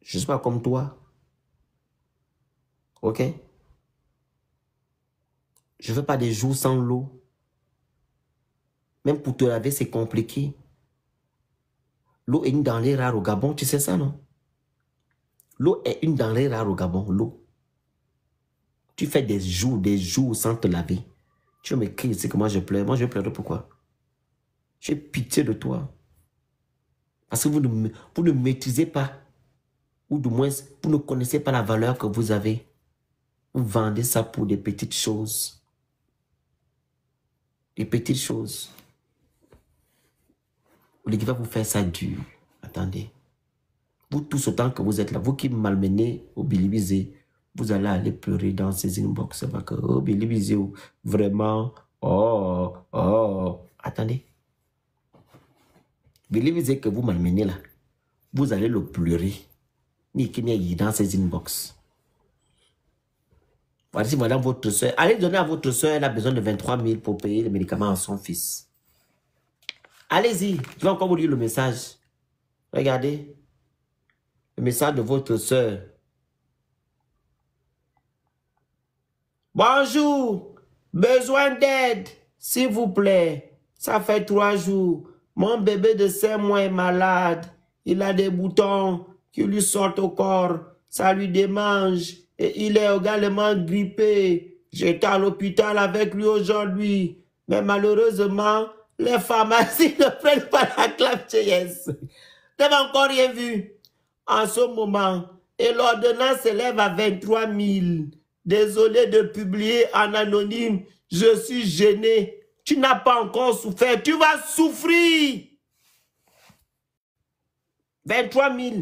[SPEAKER 1] Je ne suis pas comme toi. Ok? Je ne veux pas des jours sans l'eau. Même pour te laver, c'est compliqué. L'eau est une denrée rare au Gabon, tu sais ça, non? L'eau est une denrée rare au Gabon, l'eau. Tu fais des jours sans te laver. Tu me cries ici que moi je pleure. Moi je pleure pourquoi? J'ai pitié de toi. Parce que vous ne maîtrisez pas. Ou du moins, vous ne connaissez pas la valeur que vous avez. Vous vendez ça pour des petites choses. Des petites choses. L'équipe va vous faire ça dur. Attendez. Vous tous autant que vous êtes là, vous qui malmenez au Bilibizé, vous allez aller pleurer dans ces inbox. Oh, Bilibizé, vraiment. Oh, oh. Attendez. Bilibizé que vous malmenez là, vous allez le pleurer. Ni qui n'est dans ces inbox. Voici madame votre soeur. Allez donner à votre soeur, elle a besoin de 23 000 pour payer les médicaments à son fils. Allez-y, je vais encore vous lire le message. Regardez. Le message de votre soeur. Bonjour, besoin d'aide, s'il vous plaît. Ça fait 3 jours. Mon bébé de 5 mois est malade. Il a des boutons qui lui sortent au corps. Ça lui démange. Et il est également grippé. J'étais à l'hôpital avec lui aujourd'hui. Mais malheureusement, les pharmacies ne prennent pas la clave yes. Tu n'avais encore rien vu en ce moment. Et l'ordonnance s'élève à 23 000. Désolé de publier en anonyme. Je suis gêné. Tu n'as pas encore souffert. Tu vas souffrir. 23 000.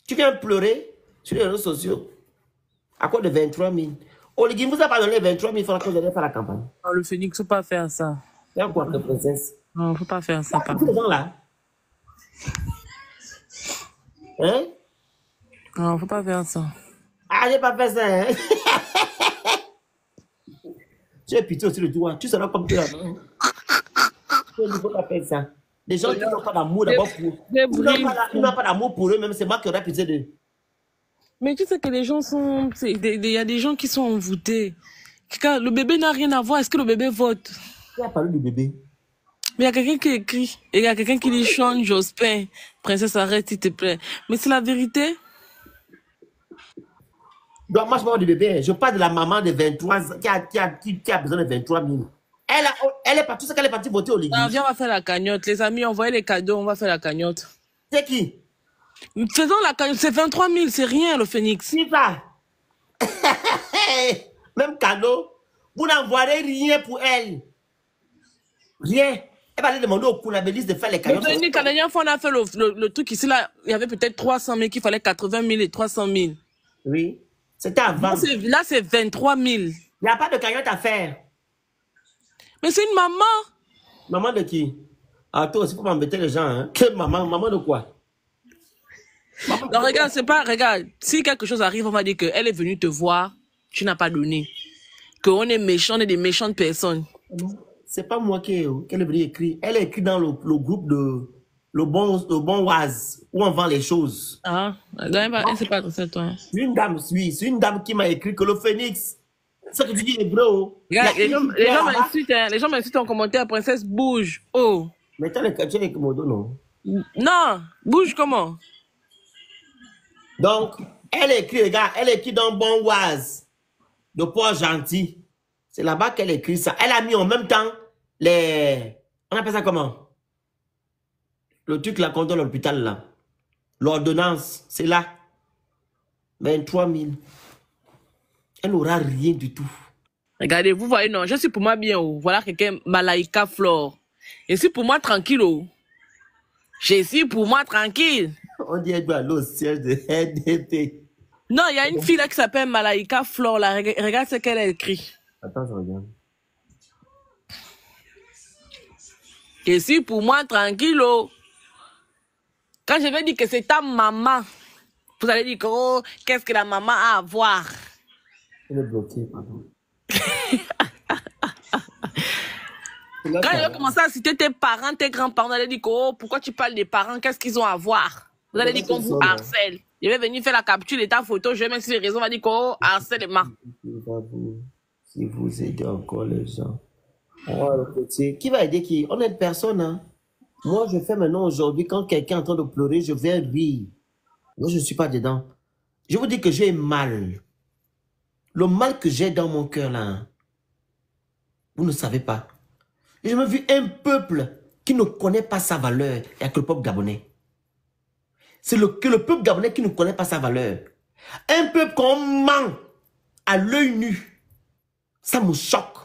[SPEAKER 1] Tu viens pleurer sur les réseaux sociaux. À cause de 23 000. Oligui vous a pas donné 23 000 francs que vous allez faire la campagne.
[SPEAKER 2] Non, le Phénix, faut pas faire ça.
[SPEAKER 1] C'est quoi, que princesse?
[SPEAKER 2] Non, faut pas faire ça.
[SPEAKER 1] Tous les gens là. Hein?
[SPEAKER 2] Non, faut pas faire ça.
[SPEAKER 1] Ah, j'ai pas fait ça, hein? Tu es pitié aussi de toi. Tu seras comme toi. Hein? Tu ne peux pas faire ça. Les gens qui n'ont pas d'amour d'abord pour eux. Ils n'ont pas d'amour pour eux-même, c'est moi qui aurais pitié d'eux.
[SPEAKER 2] Mais tu sais que les gens sont... Il y a des gens qui sont envoûtés. Quand le bébé n'a rien à voir, est-ce que le bébé vote?
[SPEAKER 1] Qui a parlé du bébé?
[SPEAKER 2] Mais il y a quelqu'un qui écrit. Et il y a quelqu'un qui dit Sean Jospin. Princesse, arrête, s'il te plaît. Mais c'est la vérité.
[SPEAKER 1] Donc, moi, je parle du bébé. Je parle de la maman de 23 ans qui a besoin de 23 000. Elle est partie, tout ce qu'elle est partie voter au Ligue.
[SPEAKER 2] Ah, viens, on va faire la cagnotte. Les amis, envoyez les cadeaux, on va faire la cagnotte.
[SPEAKER 1] C'est qui?
[SPEAKER 2] Faisons la cagnotte. C'est 23 000, c'est rien, le Phénix.
[SPEAKER 1] Qui ça? Même cadeau. Vous n'envoyez rien pour elle. Rien. Elle va aller demander au Kounabélis de faire les cagnottes.
[SPEAKER 2] Mais la dernière fois, on a fait le truc ici, là, il y avait peut-être 300 000, qu'il fallait 80 000 et 300 000.
[SPEAKER 1] Oui. C'était avant.
[SPEAKER 2] Là, c'est 23 000.
[SPEAKER 1] Il n'y a pas de cagnotte à faire.
[SPEAKER 2] Mais c'est une maman.
[SPEAKER 1] Maman de qui? Ah, toi aussi, il faut m'embêter les gens. Hein? Quelle maman? Maman de quoi?
[SPEAKER 2] Maman non, regarde, c'est pas... Regarde, si quelque chose arrive, on va dire qu'elle est venue te voir, tu n'as pas donné. Qu'on est méchant, on est des méchantes personnes.
[SPEAKER 1] C'est pas moi qui est venue écrire. Elle a écrit dans le groupe de... Le bon Oise, où on vend les choses.
[SPEAKER 2] Ah, elle sait pas c'est toi.
[SPEAKER 1] C'est une dame, oui. C'est une dame qui m'a écrit que le Phénix... C'est ce que tu dis, bro.
[SPEAKER 2] Regarde, les gens m'insultent en commentaire, princesse, bouge. Oh.
[SPEAKER 1] Mais tu as les Komodo, non?
[SPEAKER 2] Non, bouge comment?
[SPEAKER 1] Donc, elle écrit, regarde, elle écrit dans Bon Oise, de Port-Gentil. C'est là-bas qu'elle écrit ça. Elle a mis en même temps les... On appelle ça comment? Le truc là, qu'on donne à l'hôpital là. L'ordonnance, c'est là. 23 000. Elle n'aura rien du tout.
[SPEAKER 2] Regardez, vous voyez, non, je suis pour moi bien. Voilà quelqu'un, Malaika Flore. Je suis pour moi tranquille. Oh. Je suis pour moi tranquille.
[SPEAKER 1] On dit qu'elle doit aller au siège de RDP.
[SPEAKER 2] Non, il y a une fille là qui s'appelle Malaika Flore. Là. Regarde ce qu'elle a écrit.
[SPEAKER 1] Attends, je regarde.
[SPEAKER 2] Je suis pour moi tranquille. Oh. Quand je vais dire que c'est ta maman, vous allez dire que oh, qu'est-ce que la maman a à voir?
[SPEAKER 1] Elle est bloquée, pardon.
[SPEAKER 2] Quand je vais commencer à citer tes parents, tes grands-parents, vous allez dire que oh, pourquoi tu parles des parents? Qu'est-ce qu'ils ont à voir? Vous allez dire qu'on vous harcèle. Je vais venir faire la capture de ta photo, je vais mettre sur les réseaux, on va dire que oh, harcèlement.
[SPEAKER 1] Si vous aidez encore les gens. Qui va aider qui? On est une personne, hein? Moi, je fais maintenant aujourd'hui, quand quelqu'un est en train de pleurer, je vais rire. Moi, je ne suis pas dedans. Je vous dis que j'ai mal. Le mal que j'ai dans mon cœur, là, hein, vous ne savez pas. J'ai jamais vu un peuple qui ne connaît pas sa valeur. Il n'y a que le peuple gabonais. C'est le peuple gabonais qui ne connaît pas sa valeur. Un peuple qu'on ment à l'œil nu. Ça me choque.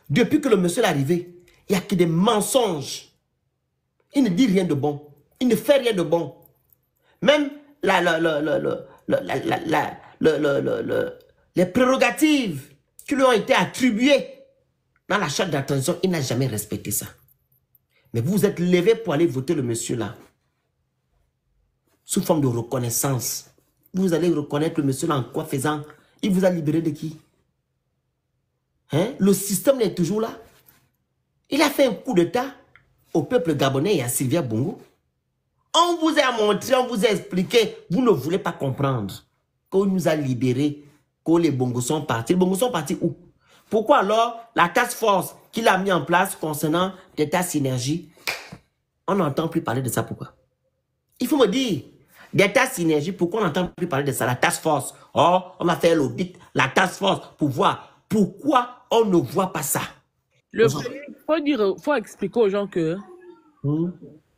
[SPEAKER 1] Depuis que le monsieur est arrivé, il n'y a que des mensonges. Il ne dit rien de bon. Il ne fait rien de bon. Même les prérogatives qui lui ont été attribuées dans la charte d'attention, il n'a jamais respecté ça. Mais vous vous êtes levé pour aller voter le monsieur là. Sous forme de reconnaissance. Vous allez reconnaître le monsieur là en quoi faisant? Il vous a libéré de qui? Hein? Le système est toujours là. Il a fait un coup d'état au peuple gabonais et à Sylvia Bongo. On vous a montré, on vous a expliqué. Vous ne voulez pas comprendre. Qu'on nous a libérés, que les Bongos sont partis. Les Bongos sont partis où? Pourquoi alors la task force qu'il a mis en place concernant l'État synergie, on n'entend plus parler de ça? Pourquoi? Il faut me dire, l'État synergie, pourquoi on n'entend plus parler de ça? La task force, oh, on va faire l'audit, la task force, pour voir. Pourquoi on ne voit pas ça?
[SPEAKER 2] Il faut expliquer aux gens que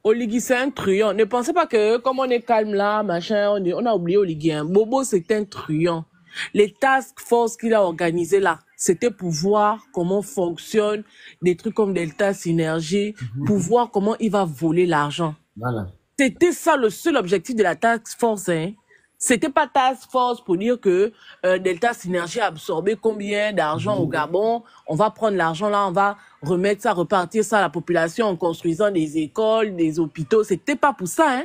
[SPEAKER 2] Oligui, c'est un truand. Ne pensez pas que comme on est calme là, machin, on a oublié Oligui. Hein. Bobo, c'est un truand. Les task force qu'il a organisées là, c'était pour voir comment fonctionnent des trucs comme Delta Synergie, pour voir comment il va voler l'argent.
[SPEAKER 1] Voilà.
[SPEAKER 2] C'était ça le seul objectif de la task force. Hein. C'était pas task force pour dire que Delta Synergie a absorbé combien d'argent au Gabon. On va prendre l'argent là, on va remettre ça, repartir ça à la population en construisant des écoles, des hôpitaux. C'était pas pour ça, hein.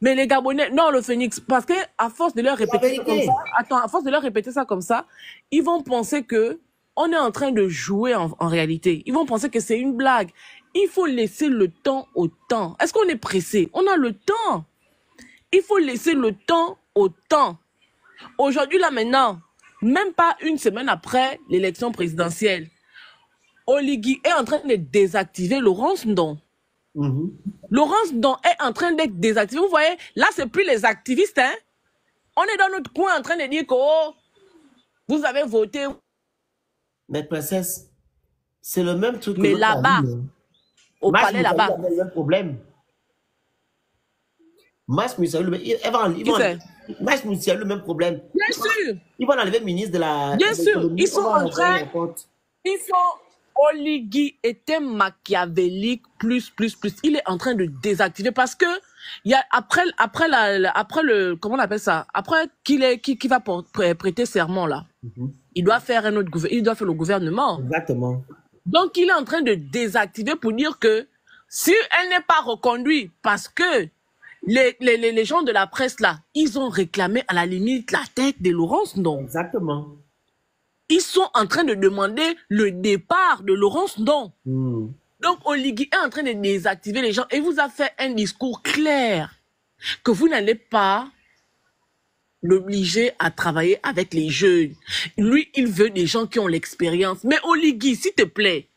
[SPEAKER 2] Mais les Gabonais, non, le Phoenix, parce que à force de leur répéter ça comme ça, attends, à force de leur répéter ça comme ça, ils vont penser que on est en train de jouer en réalité. Ils vont penser que c'est une blague. Il faut laisser le temps au temps. Est-ce qu'on est pressé? On a le temps. Il faut laisser le temps au temps. Aujourd'hui, là, maintenant, même pas une semaine après l'élection présidentielle, Oligui est en train de désactiver Laurence Ndong. Laurence Ndong est en train d'être désactivée. Vous voyez, là, c'est plus les activistes, hein. On est dans notre coin en train de dire que oh, vous avez voté.
[SPEAKER 1] Mais princesse, c'est le même truc.
[SPEAKER 2] Mais là-bas, au palais là-bas.
[SPEAKER 1] Il y a le même problème. Max Moussa, le même problème.
[SPEAKER 2] Bien sûr.
[SPEAKER 1] Ils vont enlever le ministre de la...
[SPEAKER 2] Bien sûr. Ils sont en train... Ils sont... Oligui était machiavélique, plus. Il est en train de désactiver parce que il y a après le comment on appelle ça, après qu'il va prêter serment là, il doit faire un autre il doit faire le gouvernement.
[SPEAKER 1] Exactement.
[SPEAKER 2] Donc il est en train de désactiver pour dire que si elle n'est pas reconduite parce que les gens de la presse là, ils ont réclamé à la limite la tête de Laurence Ndong.
[SPEAKER 1] Exactement.
[SPEAKER 2] Ils sont en train de demander le départ de Laurence Ndong. Donc, Oligui est en train de désactiver les gens et vous a fait un discours clair que vous n'allez pas l'obliger à travailler avec les jeunes. Lui, il veut des gens qui ont l'expérience. Mais Oligui, s'il te plaît,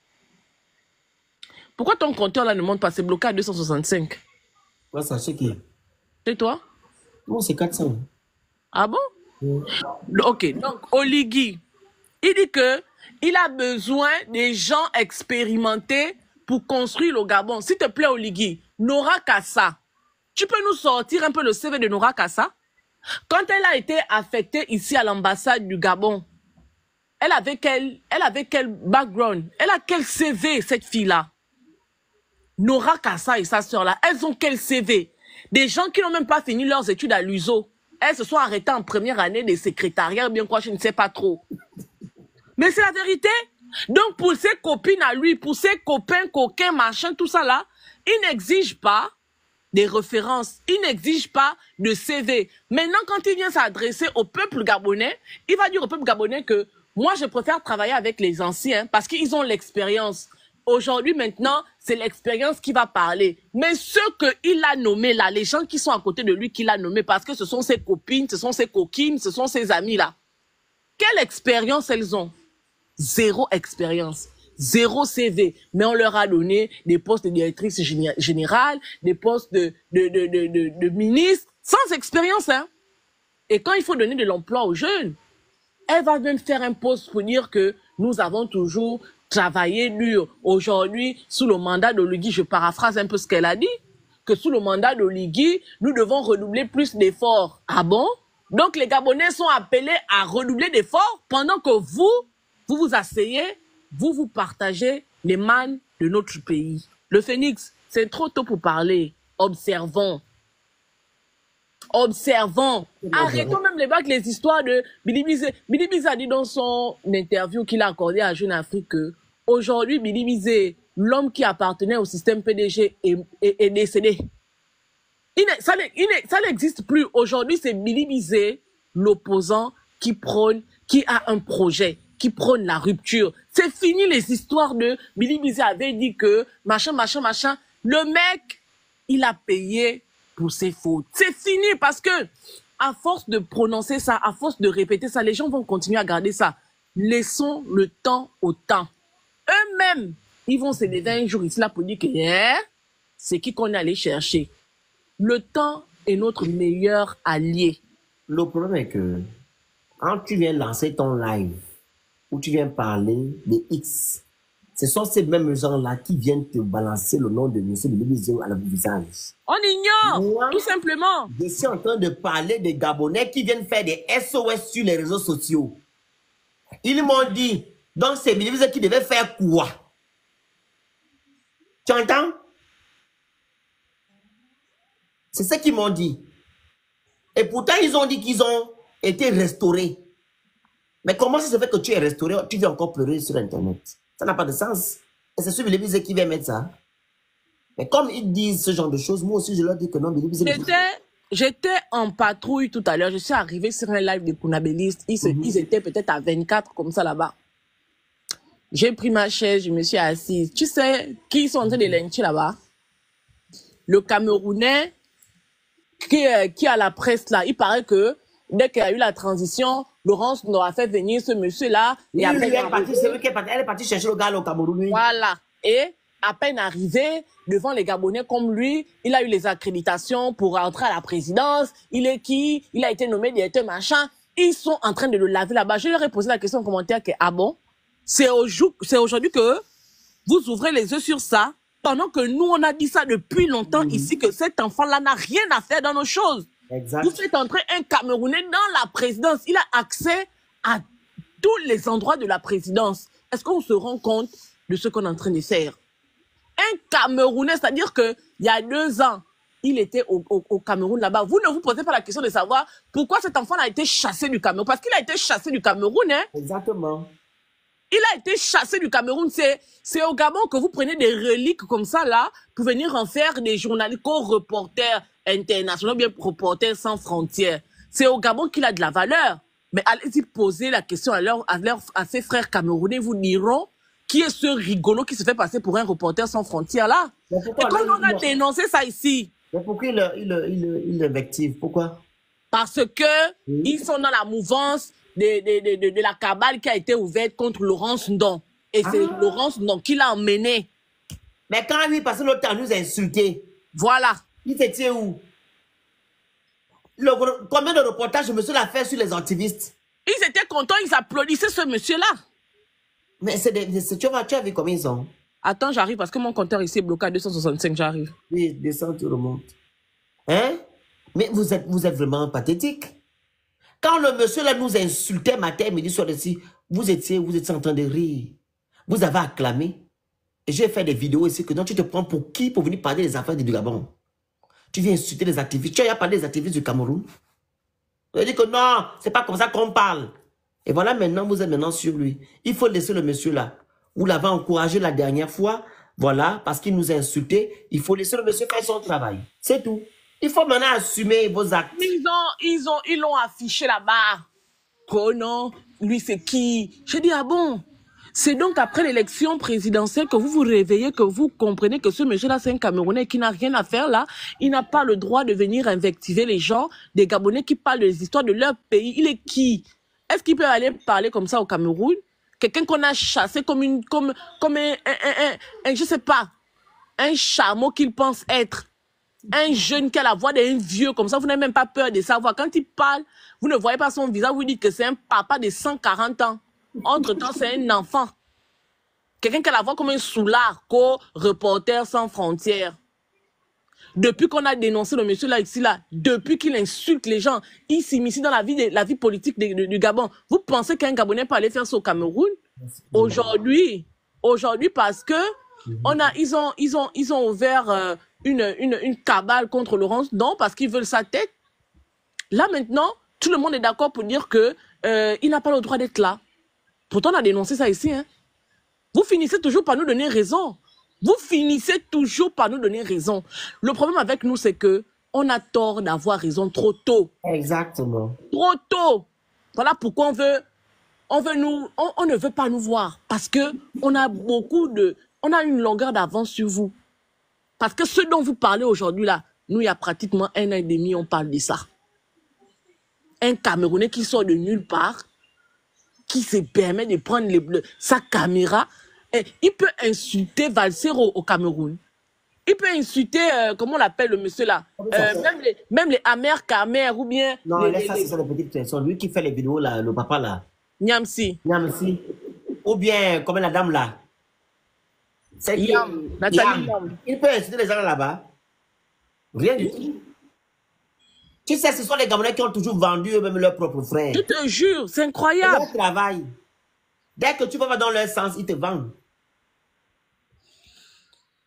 [SPEAKER 2] pourquoi ton compteur là ne monte pas? C'est bloqué à 265.
[SPEAKER 1] Ouais, ça, c'est qui?
[SPEAKER 2] C'est toi?
[SPEAKER 1] Non, c'est 400.
[SPEAKER 2] Ah bon? Ok, donc Oligui, il dit que il a besoin des gens expérimentés pour construire le Gabon. S'il te plaît, Oligui, Nora Kassa, tu peux nous sortir un peu le CV de Nora Kassa? Quand elle a été affectée ici à l'ambassade du Gabon, elle avait quel background? Elle a quel CV, cette fille-là? Nora Kassa et sa sœur-là, elles ont quel CV? Des gens qui n'ont même pas fini leurs études à l'USO. Elles se sont arrêtées en première année des secrétariats, bien quoi, je ne sais pas trop. Mais c'est la vérité. Donc, pour ses copines à lui, pour ses copains, coquins, machin, tout ça là, il n'exige pas des références. Il n'exige pas de CV. Maintenant, quand il vient s'adresser au peuple gabonais, il va dire au peuple gabonais que moi, je préfère travailler avec les anciens parce qu'ils ont l'expérience. Aujourd'hui, maintenant, c'est l'expérience qui va parler. Mais ceux qu'il a nommés là, les gens qui sont à côté de lui qu'il a nommés, parce que ce sont ses copines, ce sont ses coquines, ce sont ses amis là. Quelle expérience elles ont? Zéro expérience. Zéro CV. Mais on leur a donné des postes de directrice générale, des postes de ministre, sans expérience, hein. Et quand il faut donner de l'emploi aux jeunes, elle va même faire un poste pour dire que nous avons toujours travaillé dur. Aujourd'hui, sous le mandat d'Oligui, je paraphrase un peu ce qu'elle a dit, que sous le mandat d'Oligui, nous devons redoubler plus d'efforts. Ah bon? Donc les Gabonais sont appelés à redoubler d'efforts pendant que vous vous asseyez, vous partagez les mannes de notre pays. Le Phénix, c'est trop tôt pour parler. Observons. Observons. Arrêtons même les histoires de Billy Bizet. Billy Bizet a dit dans son interview qu'il a accordé à Jeune Afrique que aujourd'hui, Billy Bizet, l'homme qui appartenait au système PDG, est décédé. Ça n'existe plus. Aujourd'hui, c'est Billy Bizet, l'opposant qui a un projet, qui prône la rupture. C'est fini les histoires de Billy Bizet avait dit que machin. Le mec, il a payé pour ses fautes. C'est fini parce que à force de prononcer ça, à force de répéter ça, les gens vont continuer à garder ça. Laissons le temps au temps. Eux-mêmes, ils vont se lever un jour ici là pour dire que c'est qui qu'on est allé chercher. Le temps est notre meilleur allié.
[SPEAKER 1] Le problème est que quand tu viens lancer ton live, où tu viens parler de X, ce sont ces mêmes gens-là qui viennent te balancer le nom de M. Billy Bizet à la visage.
[SPEAKER 2] On ignore, tout simplement.
[SPEAKER 1] Je suis en train de parler des Gabonais qui viennent faire des SOS sur les réseaux sociaux. Ils m'ont dit, donc c'est Billy Bizet qui devait faire quoi? Tu entends? C'est ce qu'ils m'ont dit. Et pourtant, ils ont dit qu'ils ont été restaurés. Mais comment ça se fait que tu es restauré, tu viens encore pleurer sur Internet? Ça n'a pas de sens. Et c'est sur Billy Bizet qui vient mettre ça. Mais comme ils disent ce genre de choses, moi aussi je leur dis que non, Billy Bizet...
[SPEAKER 2] J'étais en patrouille tout à l'heure. Je suis arrivée sur un live des Kounabélistes. Ils étaient peut-être à 24 comme ça là-bas. J'ai pris ma chaise, je me suis assise. Tu sais qui ils sont en train de lyncher là-bas? Le Camerounais qui a la presse là. Il paraît que dès qu'il y a eu la transition, Laurence nous a fait venir ce monsieur-là.
[SPEAKER 1] Oui, elle est partie chercher le gars au Cameroun.
[SPEAKER 2] Voilà. Et à peine arrivé devant les Gabonais comme lui, il a eu les accréditations pour rentrer à la présidence. Il est qui? Il a été nommé directeur machin. Ils sont en train de le laver là-bas. Je leur ai posé la question en commentaire que, ah bon? C'est aujourd'hui que vous ouvrez les yeux sur ça, pendant que nous, on a dit ça depuis longtemps ici, que cet enfant-là n'a rien à faire dans nos choses.
[SPEAKER 1] Exact.
[SPEAKER 2] Vous faites entrer un Camerounais dans la présidence. Il a accès à tous les endroits de la présidence. Est-ce qu'on se rend compte de ce qu'on est en train de faire? Un Camerounais, c'est-à-dire qu'il y a 2 ans, il était au Cameroun là-bas. Vous ne vous posez pas la question de savoir pourquoi cet enfant a été chassé du Cameroun. Parce qu'il a été chassé du Cameroun, hein.
[SPEAKER 1] Exactement.
[SPEAKER 2] Il a été chassé du Cameroun. C'est au Gabon que vous prenez des reliques comme ça, là, pour venir en faire des journalistes, co-reporters internationaux, bien reporters sans frontières. C'est au Gabon qu'il a de la valeur. Mais allez-y poser la question à ses frères camerounais, vous diront qui est ce rigolo qui se fait passer pour un reporter sans frontières, là. Et quand on a dénoncé ça ici.
[SPEAKER 1] Mais pourquoi il l'invective? Pourquoi?
[SPEAKER 2] Parce que ils sont dans la mouvance de la cabale qui a été ouverte contre Laurence Ndong. Et c'est Laurence Ndong qui l'a emmené.
[SPEAKER 1] Mais quand lui passait le temps à nous insulter,
[SPEAKER 2] voilà.
[SPEAKER 1] Il était où? Combien de reportages monsieur l'a fait sur les activistes?
[SPEAKER 2] Ils étaient contents, ils applaudissaient ce monsieur-là.
[SPEAKER 1] Mais tu as vu combien ils sont?
[SPEAKER 2] Attends, j'arrive parce que mon compteur ici est bloqué à 265, j'arrive.
[SPEAKER 1] Oui, descends, tu remontes. Hein? Mais vous êtes vraiment pathétique. Quand le monsieur là nous insultait matin, midi, soir ici, vous étiez en train de rire. Vous avez acclamé. Et j'ai fait des vidéos ici que donc tu te prends pour qui pour venir parler des affaires du Gabon? Tu viens insulter les activistes. Tu as parlé des activistes du Cameroun. Vous avez dit que non, c'est pas comme ça qu'on parle. Et voilà maintenant, vous êtes maintenant sur lui. Il faut laisser le monsieur là. Vous l'avez encouragé la dernière fois. Voilà, parce qu'il nous a insultés. Il faut laisser le monsieur faire son travail. C'est tout. Il faut maintenant assumer vos actes.
[SPEAKER 2] Ils l'ont affiché là-bas. Oh non, lui c'est qui? J'ai dit, ah bon? C'est donc après l'élection présidentielle que vous vous réveillez, que vous comprenez que ce monsieur-là, c'est un Camerounais qui n'a rien à faire là. Il n'a pas le droit de venir invectiver les gens, des Gabonais qui parlent des histoires de leur pays. Il est qui? Est-ce qu'il peut aller parler comme ça au Cameroun? Quelqu'un qu'on a chassé comme je sais pas, un chameau qu'il pense être. Un jeune qui a la voix d'un vieux, comme ça, vous n'avez même pas peur de savoir. Quand il parle, vous ne voyez pas son visage, vous dites que c'est un papa de 140 ans. Entre-temps, c'est un enfant. Quelqu'un qui a la voix comme un soulard, Reporter sans frontières. Depuis qu'on a dénoncé le monsieur là, ici, là, depuis qu'il insulte les gens, il s'immisce dans la vie politique du Gabon. Vous pensez qu'un Gabonais peut aller faire ça au Cameroun? Aujourd'hui, parce que ils ont ouvert une cabale contre Laurence, non, parce qu'ils veulent sa tête. Là, maintenant, tout le monde est d'accord pour dire que il n'a pas le droit d'être là. Pourtant, on a dénoncé ça ici. Hein. Vous finissez toujours par nous donner raison. Vous finissez toujours par nous donner raison. Le problème avec nous, c'est que on a tort d'avoir raison trop tôt.
[SPEAKER 1] Exactement.
[SPEAKER 2] Trop tôt. Voilà pourquoi on ne veut pas nous voir. Parce que on a une longueur d'avance sur vous. Parce que ce dont vous parlez aujourd'hui là, nous, il y a pratiquement 1 an et demi, on parle de ça. Un Camerounais qui sort de nulle part, qui se permet de prendre sa caméra, et il peut insulter Valser au Cameroun. Il peut insulter, comment on l'appelle le monsieur là, même les amers Camer ou bien...
[SPEAKER 1] Non, laisse ça, c'est ça, les petites personnes. Lui qui fait les vidéos là, le papa là.
[SPEAKER 2] Niamsi.
[SPEAKER 1] Niamsi. Ou bien, comme la dame là. C'est
[SPEAKER 2] Nathalie Yam.
[SPEAKER 1] Il peut insulter les gens là-bas. Rien du tout. Tu sais, ce sont les Gabonais qui ont toujours vendu eux-mêmes leurs propres frères.
[SPEAKER 2] Je te jure, c'est incroyable.
[SPEAKER 1] Leur travail. Dès que tu vas dans leur sens, ils te vendent.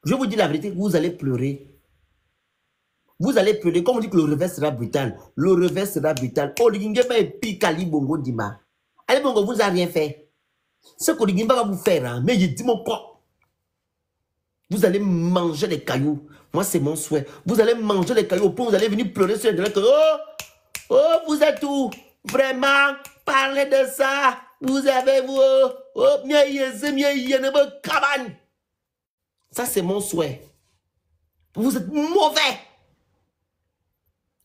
[SPEAKER 1] Je vous dis la vérité, vous allez pleurer. Vous allez pleurer. Comme on dit que le revers sera brutal. Le revers sera brutal. Oligingema et Pikali Bongo Dima. Allez Bongo, vous n'avez rien fait. Ce qu'Oligingema va vous faire, hein, mais il dit mon corps. Vous allez manger les cailloux. Moi, c'est mon souhait. Vous allez manger les cailloux au point où vous allez venir pleurer sur les que vous êtes où? Vraiment, parlez de ça. Vous avez cabane. Ça, c'est mon souhait. Vous êtes mauvais.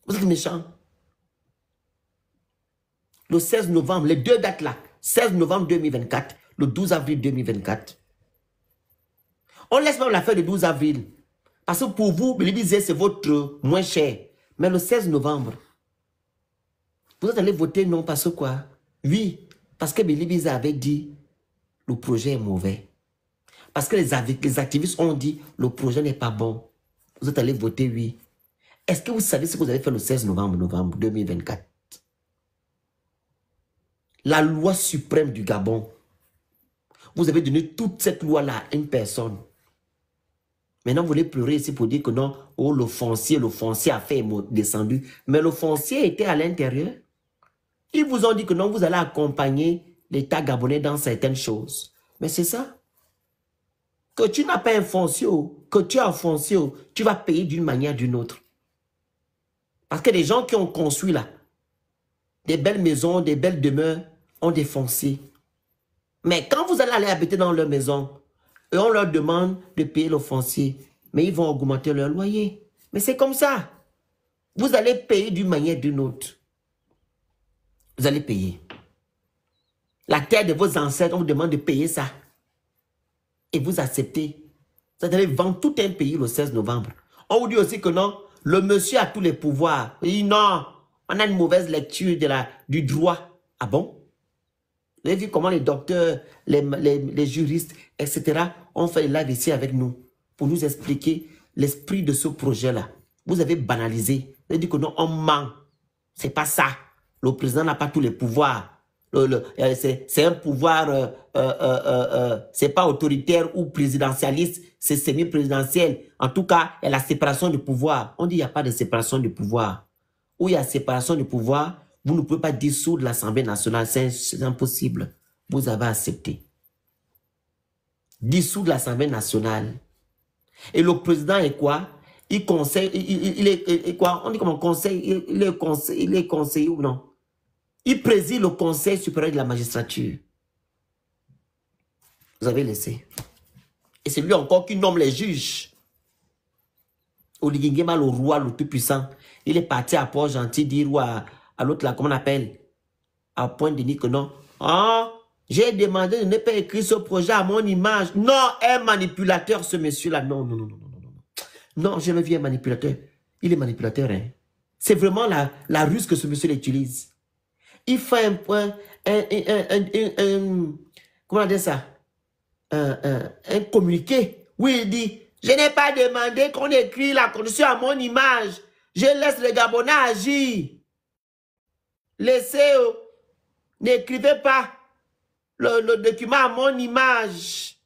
[SPEAKER 1] Vous êtes méchants. Le 16 novembre, les 2 dates là, 16 novembre 2024, le 12 avril 2024. On laisse même l'affaire du 12 avril. Parce que pour vous, l'Élysée, c'est votre moins cher. Mais le 16 novembre, vous allez voter non parce que quoi? Oui, parce que l'Élysée avait dit le projet est mauvais. Parce que les activistes ont dit le projet n'est pas bon. Vous êtes allé voter oui. Est-ce que vous savez ce que vous avez fait le 16 novembre 2024? La loi suprême du Gabon. Vous avez donné toute cette loi-là à une personne. Maintenant, vous voulez pleurer ici pour dire que non, oh, le foncier a fait descendu. Mais le foncier était à l'intérieur. Ils vous ont dit que non, vous allez accompagner l'État gabonais dans certaines choses. Mais c'est ça. Que tu n'as pas un foncier, que tu as un foncier, tu vas payer d'une manière ou d'une autre. Parce que les gens qui ont construit là, des belles maisons, des belles demeures, ont des fonciers. Mais quand vous allez aller habiter dans leur maison, et on leur demande de payer le foncier, mais ils vont augmenter leur loyer. Mais c'est comme ça. Vous allez payer d'une manière ou d'une autre. Vous allez payer. La terre de vos ancêtres, on vous demande de payer ça. Et vous acceptez. Vous allez vendre tout un pays le 16 novembre. On vous dit aussi que non, le monsieur a tous les pouvoirs. Il dit non, on a une mauvaise lecture du droit. Ah bon? Vous avez vu comment les docteurs, les juristes, etc. ont fait live ici avec nous pour nous expliquer l'esprit de ce projet-là. Vous avez banalisé. Vous avez dit que non, on ment. C'est pas ça. Le président n'a pas tous les pouvoirs. c'est un pouvoir, c'est pas autoritaire ou présidentialiste, c'est semi-présidentiel. En tout cas, il y a la séparation du pouvoir. On dit qu'il n'y a pas de séparation du pouvoir. Où il y a séparation du pouvoir, vous ne pouvez pas dissoudre l'Assemblée nationale, c'est impossible. Vous avez accepté. Dissoudre l'Assemblée nationale. Et le président est quoi? Il conseille, il est quoi? On dit comme un conseil, il est conseiller ou non? Il préside le Conseil supérieur de la magistrature. Vous avez laissé. Et c'est lui encore qui nomme les juges. Oligingema, le roi, le tout-puissant, il est parti à Port-Gentil dire à l'autre là, comment on appelle? À Point-Denis que non. Ah, j'ai demandé de ne pas écrire ce projet à mon image. Non, un manipulateur, ce monsieur-là. Non, non, non, non, non, non. Non, je le viens manipulateur. Il est manipulateur, hein. C'est vraiment la ruse que ce monsieur utilise. Il fait un point, comment on dit ça? Un communiqué. Oui, il dit, je n'ai pas demandé qu'on écrit la constitution à mon image. Je laisse les Gabonais agir. Laissez, n'écrivez pas le document à mon image.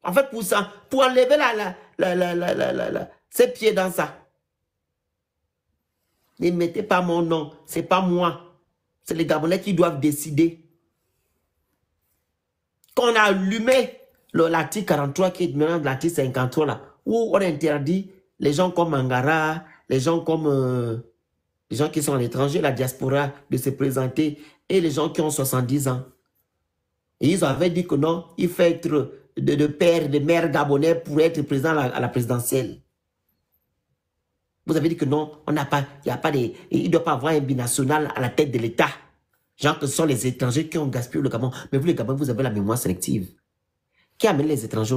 [SPEAKER 1] En fait, pour enlever ses pieds dans ça. Ne mettez pas mon nom, c'est pas moi. C'est les Gabonais qui doivent décider. Quand on a allumé l'article 43 qui est maintenant l'article 53 là, où on interdit les gens comme Mangara, les gens comme les gens qui sont à l'étranger, la diaspora, de se présenter, et les gens qui ont 70 ans. Et ils avaient dit que non, il faut être de père, de mère gabonais pour être président à la présidentielle. Vous avez dit que non, on n'a pas, il ne doit pas avoir un binational à la tête de l'État. Genre que ce sont les étrangers qui ont gaspillé le Gabon. Mais vous les Gabonais, vous avez la mémoire sélective. Qui amène les étrangers